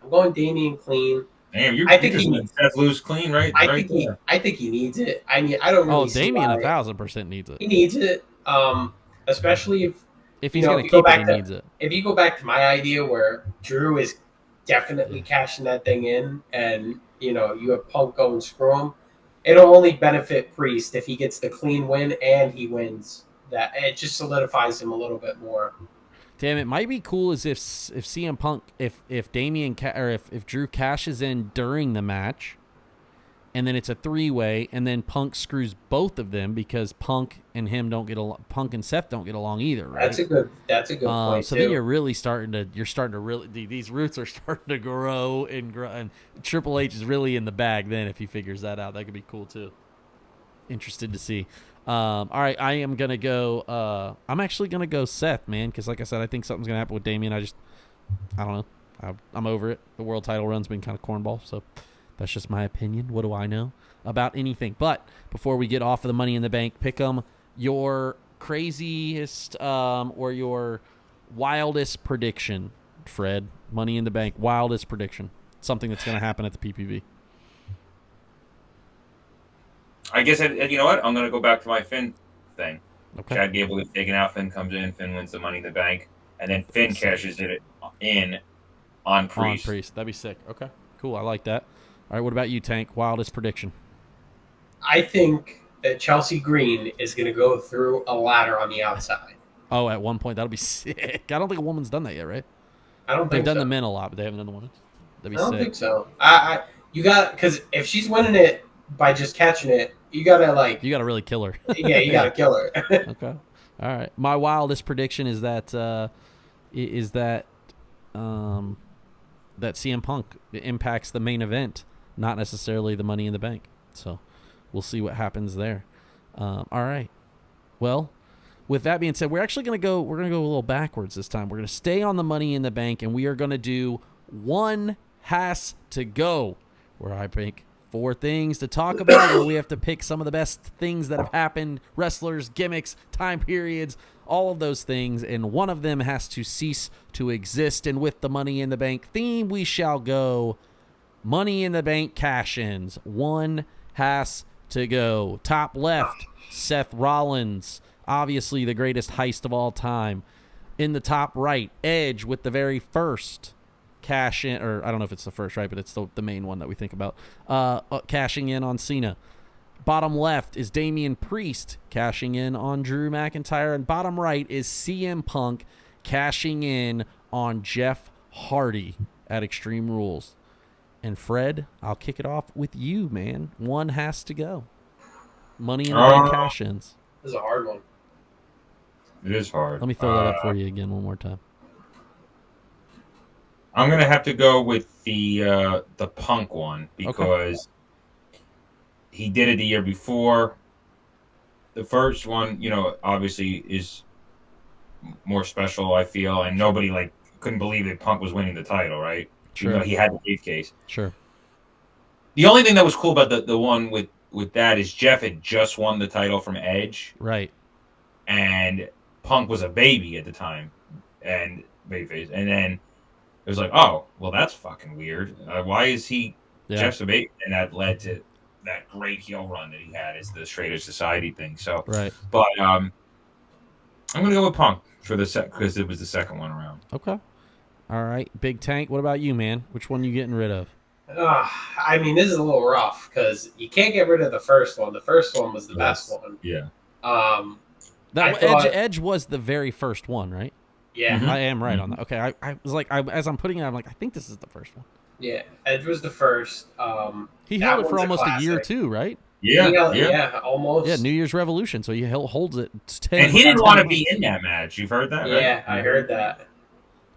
I'm going Damian clean. Damn, I think he needs Seth lose clean, right? I think he needs it. I don't really see Damian why. 1,000% needs it. He needs it. Especially if he's going to keep it, he needs it. If you go back to my idea where Drew is definitely cashing that thing in, and you have Punk going screw him, it'll only benefit Priest if he gets the clean win and he wins. That it just solidifies him a little bit more. Damn, it might be cool as if CM Punk, if Damian if Drew cashes in during the match, and then it's a 3-way, and then Punk screws both of them because Punk and Seth don't get along either, right? That's a good point. So too. then you're starting to really these roots are starting to grow, and Triple H is really in the bag then if he figures that out. That could be cool too. Interested to see. All right, I am gonna go. I'm actually gonna go Seth, man, because like I said, I think something's gonna happen with Damian. I don't know. I'm over it. The world title run's been kind of cornball, so that's just my opinion. What do I know about anything? But before we get off of the Money in the Bank, pick 'em your craziest or your wildest prediction, Fred. Money in the Bank, wildest prediction. Something that's gonna happen at the PPV. I guess, you know what? I'm going to go back to my Finn thing. Okay. Chad Gable gets taken out. Finn comes in. Finn wins the Money in the Bank. And then Finn cashes it in on Priest. On Priest. That'd be sick. Okay. Cool. I like that. All right. What about you, Tank? Wildest prediction? I think that Chelsea Green is going to go through a ladder on the outside. Oh, at one point. That'll be sick. I don't think a woman's done that yet, right? I don't think They've done so. the men a lot, but they haven't done the women. That'd be I sick. don't think so. Because if she's winning it by just catching it, you gotta really kill her. Yeah, you gotta kill her. Okay. All right. My wildest prediction is that that CM Punk impacts the main event, not necessarily the Money in the Bank. So we'll see what happens there. All right. Well, with that being said, we're gonna go a little backwards this time. We're gonna stay on the Money in the Bank, and we are gonna do One Has to Go, where I pick 4 things to talk about, where we have to pick some of the best things that have happened, wrestlers, gimmicks, time periods, all of those things, and one of them has to cease to exist. And with the Money in the Bank theme, we shall go Money in the Bank cash-ins. One has to go. Top left, Seth Rollins, obviously the greatest heist of all time. In the top right, Edge with the very first cash in, or I don't know if it's the first, right, but it's the main one that we think about, cashing in on Cena. Bottom left is Damian Priest cashing in on Drew McIntyre, and bottom right is CM Punk cashing in on Jeff Hardy at Extreme Rules. And Fred, I'll kick it off with you, man. One has to go. Money in the Bank cash-ins. This is a hard one. It is hard. Let me throw that up for you again one more time. I'm gonna have to go with the Punk one because he did it the year before. The first one, obviously is more special, I feel, and nobody couldn't believe that Punk was winning the title, right? Sure. He had the briefcase. Sure. The only thing that was cool about the one with that is Jeff had just won the title from Edge. Right. And Punk was a baby at the time, and babyface, and then it was like, oh, well, that's fucking weird. Why is he Jeff's a baby? And that led to that great heel run that he had as the Straight Edge Society thing. So, right. But I'm gonna go with Punk for because it was the second one around. Okay. All right, BigTankk. What about you, man? Which one you getting rid of? I mean, this is a little rough because you can't get rid of the first one. The first one was the best one. Yeah. Edge was the very first one, right? Yeah. I am right on that. Okay, I was like, as I'm putting it, I'm like, I think this is the first one. Yeah, Edge was the first. He held it for almost a year too, right? Yeah, almost. Yeah, New Year's Revolution. So he holds it. And he didn't want to be in that match. You've heard that, right? Yeah, I heard that.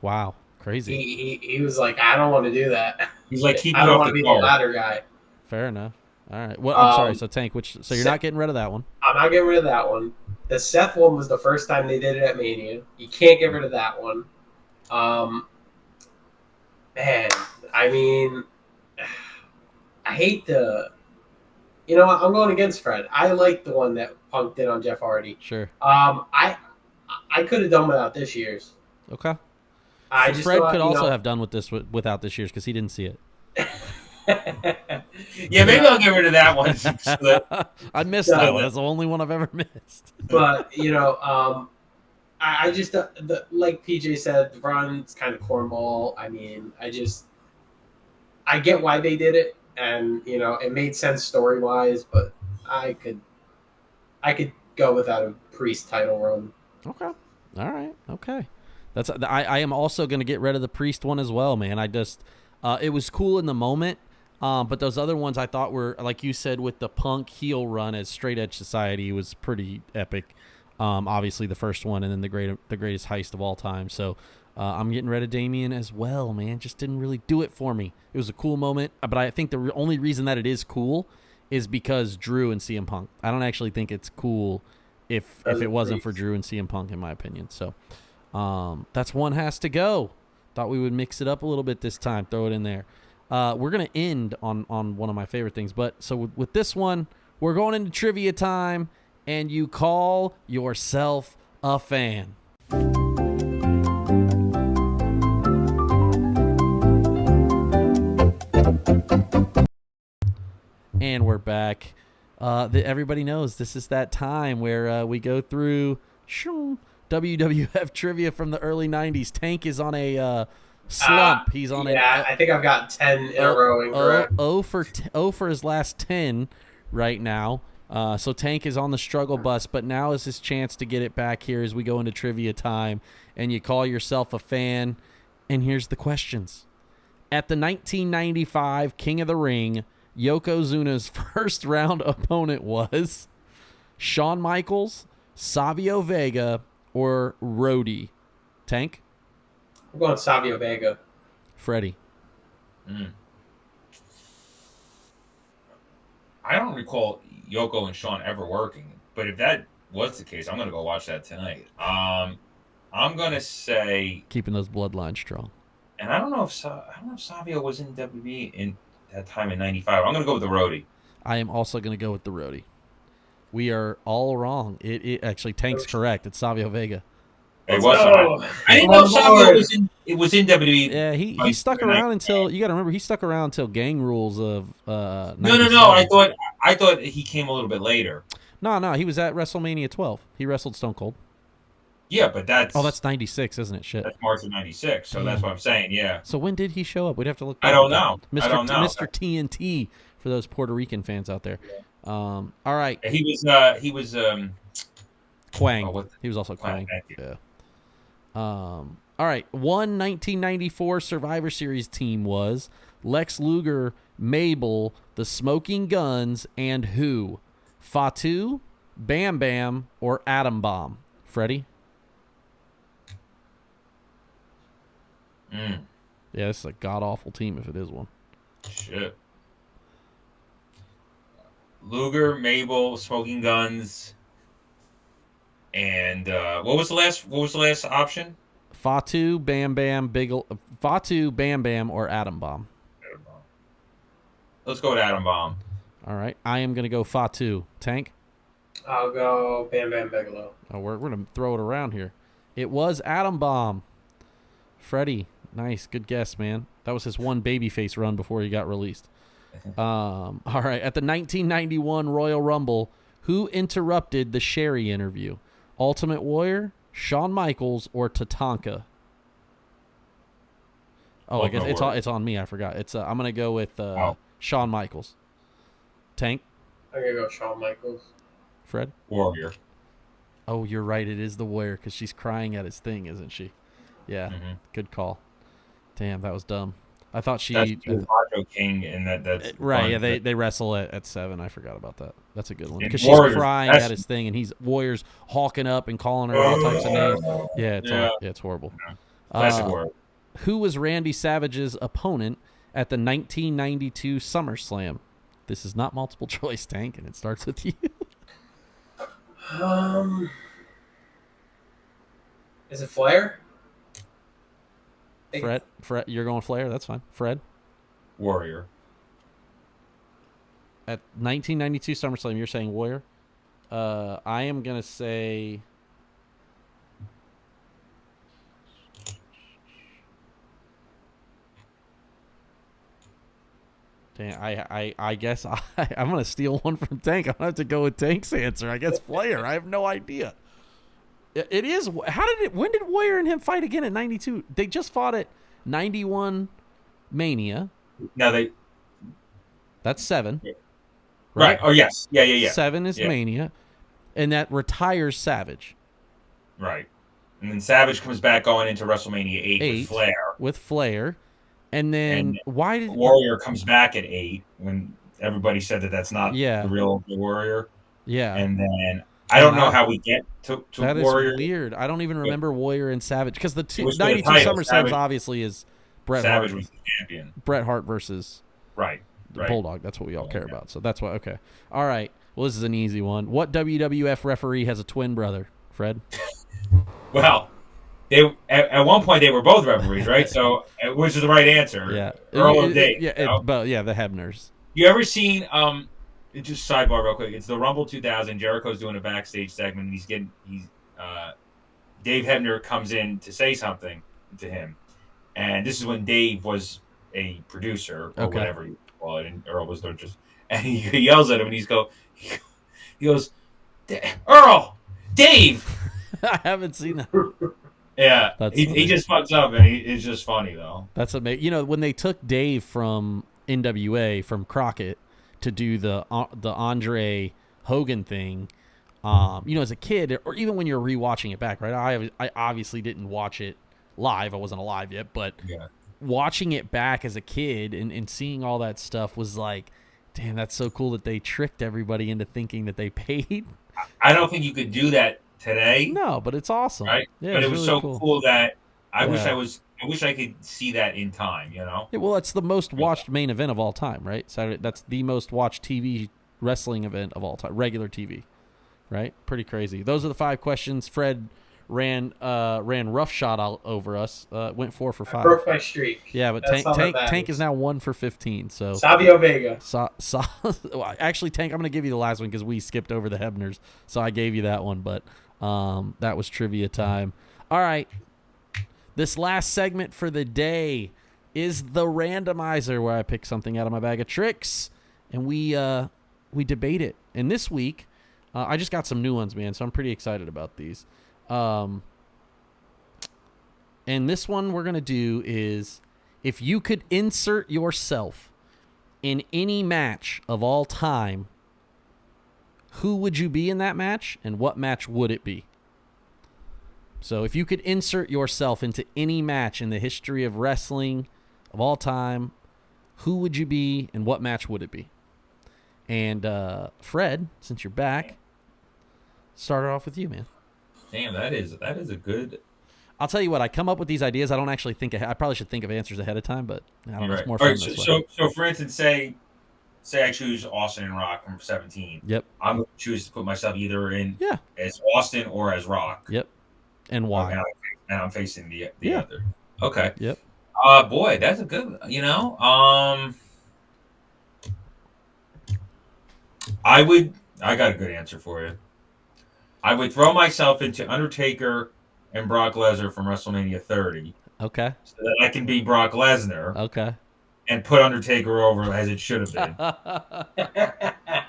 Wow, crazy. He was like, I don't want to do that. He's like, I don't want to be the ladder guy. Fair enough. All right. Well, I'm sorry. So Tank, so you're not getting rid of that one? I'm not getting rid of that one. The Seth one was the first time they did it at Mania. You can't get rid of that one. Man, I mean, I hate the. You know what? I'm going against Fred. I like the one that Punk did on Jeff Hardy. Sure. I could have done without this year's. Okay. Fred could also have done without this year's because he didn't see it. Yeah, maybe I'll get rid of that one. I missed that one. That's the only one I've ever missed. But I just like PJ said, the run's kind of cornball. I mean, I get why they did it, and it made sense story wise, but I could go without a Priest title run. Okay. All right. Okay. I am also going to get rid of the Priest one as well, man. I just it was cool in the moment, but those other ones I thought were, like you said, with the Punk heel run as Straight Edge Society was pretty epic. Obviously the first one, and then the greatest heist of all time. So I'm getting rid of Damian as well, man. Just didn't really do it for me. It was a cool moment, but I think the only reason that it is cool is because Drew and CM Punk. I don't actually think it's cool if it wasn't for Drew and CM Punk, in my opinion. So that's one has to go. Thought we would mix it up a little bit this time. Throw it in there. We're going to end on one of my favorite things. But so with this one, we're going into trivia time, and you call yourself a fan. And we're back. Everybody knows this is that time where we go through WWF trivia from the early 90s. Tank is on a slump. He's on I think I've got 10 in a row incorrect. 0 for his last 10 right now. So Tank is on the struggle bus, but now is his chance to get it back here as we go into trivia time. And you call yourself a fan. And here's the questions. At the 1995 King of the Ring, Yokozuna's first round opponent was Shawn Michaels, Savio Vega, or Rhodey? Tank? I'm going Savio Vega. Freddie? I don't recall Yoko and Shawn ever working, but if that was the case, I'm going to go watch that tonight. I'm going to say... Keeping those bloodlines strong. And I don't know if Savio was in WWE in that time in 95. I'm going to go with the Rhodey. I am also going to go with the Rhodey. We are all wrong. It actually, Tank's correct. It's Savio Vega. It was. I didn't know Savio was in WWE. Yeah, he stuck around until, you got to remember, he stuck around until Gang Rules of 97. No. I thought he came a little bit later. No, he was at WrestleMania 12. He wrestled Stone Cold. Yeah, but that's... Oh, that's 96, isn't it? Shit. That's March of 96, so that's what I'm saying, yeah. So when did he show up? We'd have to look I don't know. Mr. TNT for those Puerto Rican fans out there. Yeah. All right. He was Quang. Oh, he was also Quang. Thank you. Yeah. All right. One 1994 Survivor Series team was Lex Luger, Mabel, the Smoking Guns, and who? Fatu, Bam Bam, or Atom Bomb? Freddie? Yeah, this is a god-awful team if it is one. Shit. Luger, Mabel, Smoking Guns, and what was the last option? Fatu, Bam Bam, Fatu, Bam Bam, or Atom Bomb? Atom Bomb. Let's go with Atom Bomb. All right. I am going to go Fatu. Tank? I'll go Bam Bam Bigelow. Oh, we're going to throw it around here. It was Atom Bomb. Freddie, nice. Good guess, man. That was his one babyface run before he got released. All right. At the 1991 Royal Rumble, who interrupted the Sherry interview? Ultimate Warrior, Shawn Michaels, or Tatanka? Oh, I guess it's on me. I forgot. I'm going to go with Shawn Michaels. Tank? I'm going to go Shawn Michaels. Fred? Warrior. Oh, you're right. It is the Warrior because she's crying at his thing, isn't she? Yeah. Good call. Damn, that was dumb. I thought she... That's Macho King, and that's... Right, yeah, they wrestle at 7. I forgot about that. That's a good one. Because she's crying at his thing, and Warrior's hawking up and calling her all types of names. Yeah, it's horrible. Yeah. Classic Warrior. Who was Randy Savage's opponent at the 1992 SummerSlam? This is not multiple choice, Tank, and it starts with you. Is it Flair? Fred, you're going Flair. That's fine. Fred? Warrior. At 1992 SummerSlam, you're saying Warrior? I am going to say... Damn, I guess I'm going to steal one from Tank. I'm going to have to go with Tank's answer. I guess Flair. I have no idea. It is. When did Warrior and him fight again at 92? They just fought at 91 Mania. No, That's 7. Right. Oh, yes. Yeah. 7 is Mania. And that retires Savage. Right. And then Savage comes back going into WrestleMania 8 with Flair. And then why did Warrior comes back at 8 when everybody said that's not the real Warrior? Yeah. And then I don't know how we get to that Warrior. Is weird. I don't even remember Warrior and Savage because the 92 SummerSlams obviously is Bret Hart. Savage was the champion. Bret Hart versus the Bulldog. That's what we all care about. So that's why. Okay. All right. Well, this is an easy one. What WWF referee has a twin brother? Fred? Well, at one point they were both referees, right? So, which is the right answer? Yeah. Earl and Dave. But the Hebners. You ever seen? Just sidebar real quick. It's the Rumble 2000. Jericho's doing a backstage segment. And Dave Hebner comes in to say something to him, and this is when Dave was a producer or whatever you call it, and Earl was there and he yells at him, and he goes, Earl, Dave. I haven't seen that. Yeah, he just fucks up, and it's just funny though. That's amazing. You know, when they took Dave from NWA from Crockett to do the Andre Hogan thing, as a kid, or even when you're rewatching it back, right? I obviously didn't watch it live. I wasn't alive yet, but watching it back as a kid and seeing all that stuff was like, damn, that's so cool that they tricked everybody into thinking that they paid. I don't think you could do that today. No, but it's awesome. Right? Yeah, but it was really cool that I wish I could see that in time, Yeah, well, it's the most watched main event of all time, right? Saturday. That's the most watched TV wrestling event of all time, regular TV, right? Pretty crazy. Those are the 5 questions. Fred ran roughshod all over us. Went 4 for 5. I broke my streak. Yeah, but Tank is now 1 for 15. So Savio Vega. Well, actually, Tank, I'm going to give you the last one because we skipped over the Hebners, so I gave you that one. But that was trivia time. All right. This last segment for the day is the randomizer, where I pick something out of my bag of tricks and we debate it. And this week, I just got some new ones, man, so I'm pretty excited about these. And this one we're going to do is, if you could insert yourself in any match of all time, who would you be in that match, and what match would it be? So if you could insert yourself into any match in the history of wrestling of all time, who would you be, and what match would it be? And Fred, since you're back, start it off with you, man. Damn, that is a good. I'll tell you what, I come up with these ideas. I don't actually think I probably should think of answers ahead of time, but I don't know. It's more fun this way. So for instance, say I choose Austin and Rock from 17. Yep. I'm going to choose to put myself either in Yeah. as Austin or as Rock. Yep. And why? And I'm facing the other. Okay. Yep. Boy, that's a good. I got a good answer for you. I would throw myself into Undertaker and Brock Lesnar from WrestleMania 30. Okay. So that I can be Brock Lesnar. Okay. And put Undertaker over as it should have been.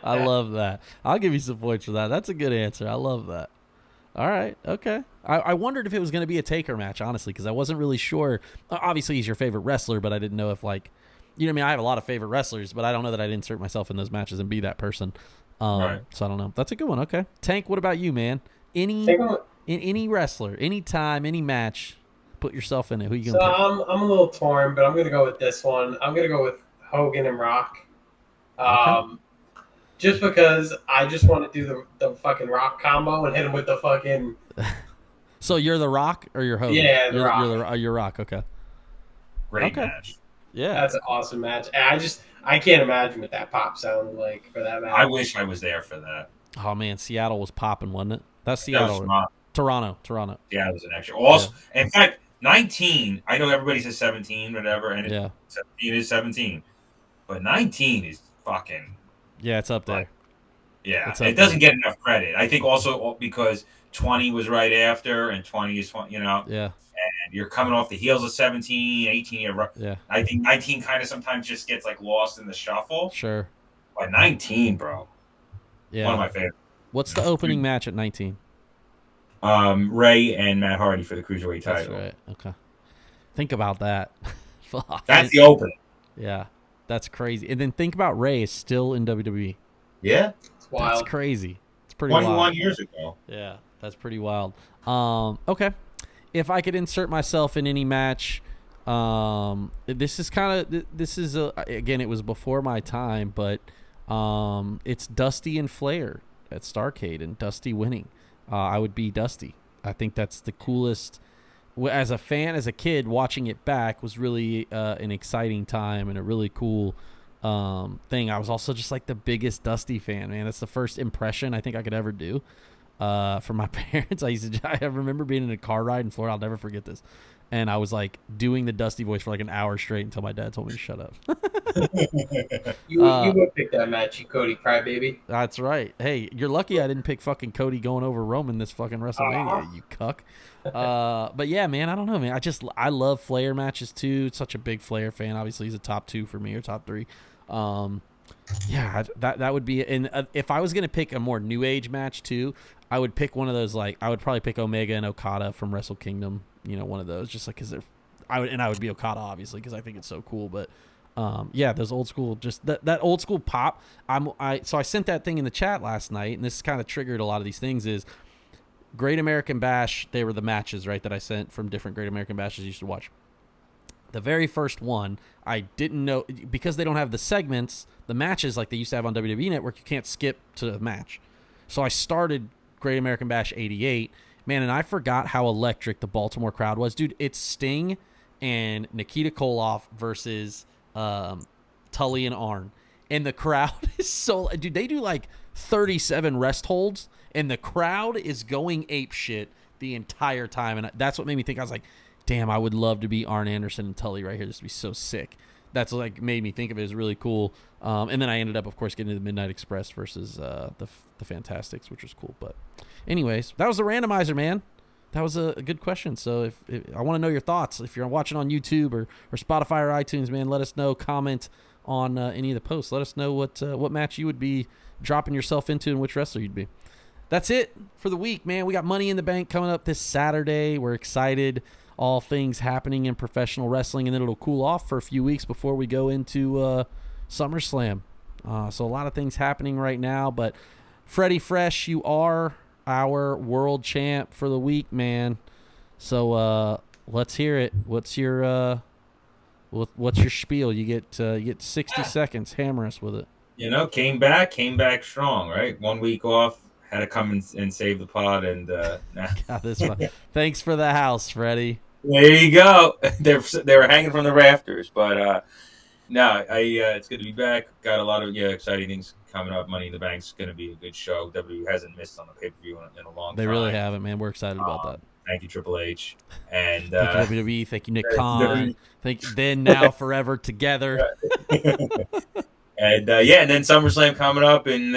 I love that. I'll give you some points for that. That's a good answer. I love that. All right. Okay. I wondered if it was going to be a Taker match, honestly, because I wasn't really sure. Obviously, he's your favorite wrestler, but I didn't know if, like, you know what I mean? I have a lot of favorite wrestlers, but I don't know that I'd insert myself in those matches and be that person. Right. So I don't know. That's a good one. Okay. Tank, what about you, man? Any wrestler, any time, any match, put yourself in it. Who you going to pick? I'm a little torn, but I'm going to go with this one. I'm going to go with Hogan and Rock. Okay. Just because I just want to do the fucking Rock combo and hit him with the fucking... So you're the Rock or you're Hogan? Yeah, the Rock. You're Rock, okay. Great match. Yeah. That's an awesome match. And I can't imagine what that pop sounded like for that match. I wish I was there for that. Oh, man, Seattle was popping, wasn't it? That's Seattle. Toronto. Yeah, it was an extra. Also, in fact, 19, I know everybody says 17, whatever, and 17 is 17. But 19 is fucking... Yeah, it's up there. It doesn't get enough credit. I think also because 20 was right after, and 20 is 20, Yeah. And you're coming off the heels of 17, 18. I think 19 kind of sometimes just gets like lost in the shuffle. Sure. But 19, bro. Yeah. One of my favorites. What's the opening match at 19? Ray and Matt Hardy for the Cruiserweight title. That's right. Okay. Think about that. That's the opening. Yeah. That's crazy. And then think about Ray is still in WWE. Yeah. It's wild. That's crazy. It's pretty 21 wild. years ago. Yeah. That's pretty wild. Okay. If I could insert myself in any match, again, it was before my time, but it's Dusty and Flair at Starrcade and Dusty winning. I would be Dusty. I think that's the coolest. As a fan, as a kid, watching it back was really an exciting time and a really cool thing. I was also just like the biggest Dusty fan, man. That's the first impression I think I could ever do from my parents. I remember being in a car ride in Florida. I'll never forget this. And I was like doing the Dusty voice for like an hour straight until my dad told me to shut up. You would pick that match, you Cody Crybaby. That's right. Hey, you're lucky I didn't pick fucking Cody going over Roman this fucking WrestleMania, you cuck. But yeah, man, I don't know, man. I love Flair matches too. Such a big Flair fan. Obviously, he's a top 2 for me or top 3. Yeah, that would be. And if I was gonna pick a more new age match too, I would pick one of those. Like I would probably pick Omega and Okada from Wrestle Kingdom. You know, one of those, just like because I would be Okada obviously because I think it's so cool. But yeah, those old school, just that old school pop. So I sent that thing in the chat last night, and this kind of triggered a lot of these things. Is Great American Bash? They were the matches, right, that I sent from different Great American Bashes you used to watch. The very first one, I didn't know because they don't have the segments, the matches like they used to have on WWE Network. You can't skip to a match. So I started Great American Bash '88. Man, and I forgot how electric the Baltimore crowd was. Dude, it's Sting and Nikita Koloff versus Tully and Arn. And the crowd is so... Dude, they do like 37 rest holds, and the crowd is going ape shit the entire time. And that's what made me think. I was like, damn, I would love to be Arn Anderson and Tully right here. This would be so sick. That's what like made me think of it as really cool. And then I ended up, of course, getting to the Midnight Express versus the Fantastics, which was cool. But anyways, that was the randomizer, man. That was a good question. So if I want to know your thoughts. If you're watching on YouTube or Spotify or iTunes, man, let us know. Comment on any of the posts. Let us know what match you would be dropping yourself into and which wrestler you'd be. that's it for the week, man. We got Money in the Bank coming up this Saturday. We're excited. All things happening in professional wrestling, and then it'll cool off for a few weeks before we go into SummerSlam. So a lot of things happening right now, but Freddie Fresh, you are our world champ for the week, man. So let's hear it. What's your spiel? You get 60 seconds. Hammer us with it. You know, came back strong, right? 1 week off, had to come and save the pod, and God, this one. Thanks for the house, Freddie. There you go. They were hanging from the rafters, but no, it's good to be back. Got a lot of exciting things coming up. Money in the Bank's going to be a good show. WWE hasn't missed on the pay-per-view in a long time. They really haven't, man. We're excited about that. Thank you, Triple H. And thank you, WWE. Thank you, Nick Khan. Thank you, Then, Now, Forever, Together. And then SummerSlam coming up in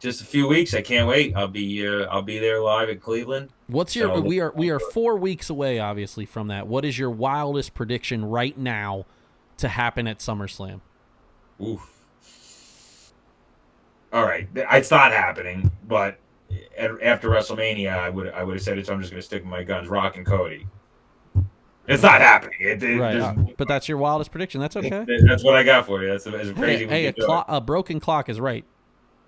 just a few weeks. I can't wait. I'll be there live in Cleveland. What's your? We are 4 weeks away, obviously, from that. What is your wildest prediction right now to happen at SummerSlam? Oof. All right, it's not happening, but after WrestleMania, I would have said it. So I'm just going to stick with my guns. Rock and Cody. It's not happening. Right, but that's your wildest prediction. That's okay. That's what I got for you. That's crazy. Hey, a broken clock is right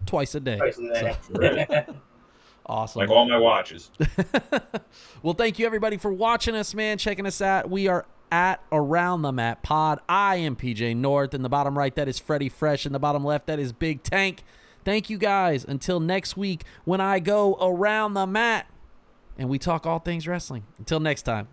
twice a day. Right. Awesome. Like all my watches. Well, thank you everybody for watching us, man. Checking us out. We are at Around the Mat Pod. I am PJ North. In the bottom right, that is Freddie Fresh. In the bottom left, that is BigTankk. Thank you guys. Until next week when I go around the mat and we talk all things wrestling. Until next time.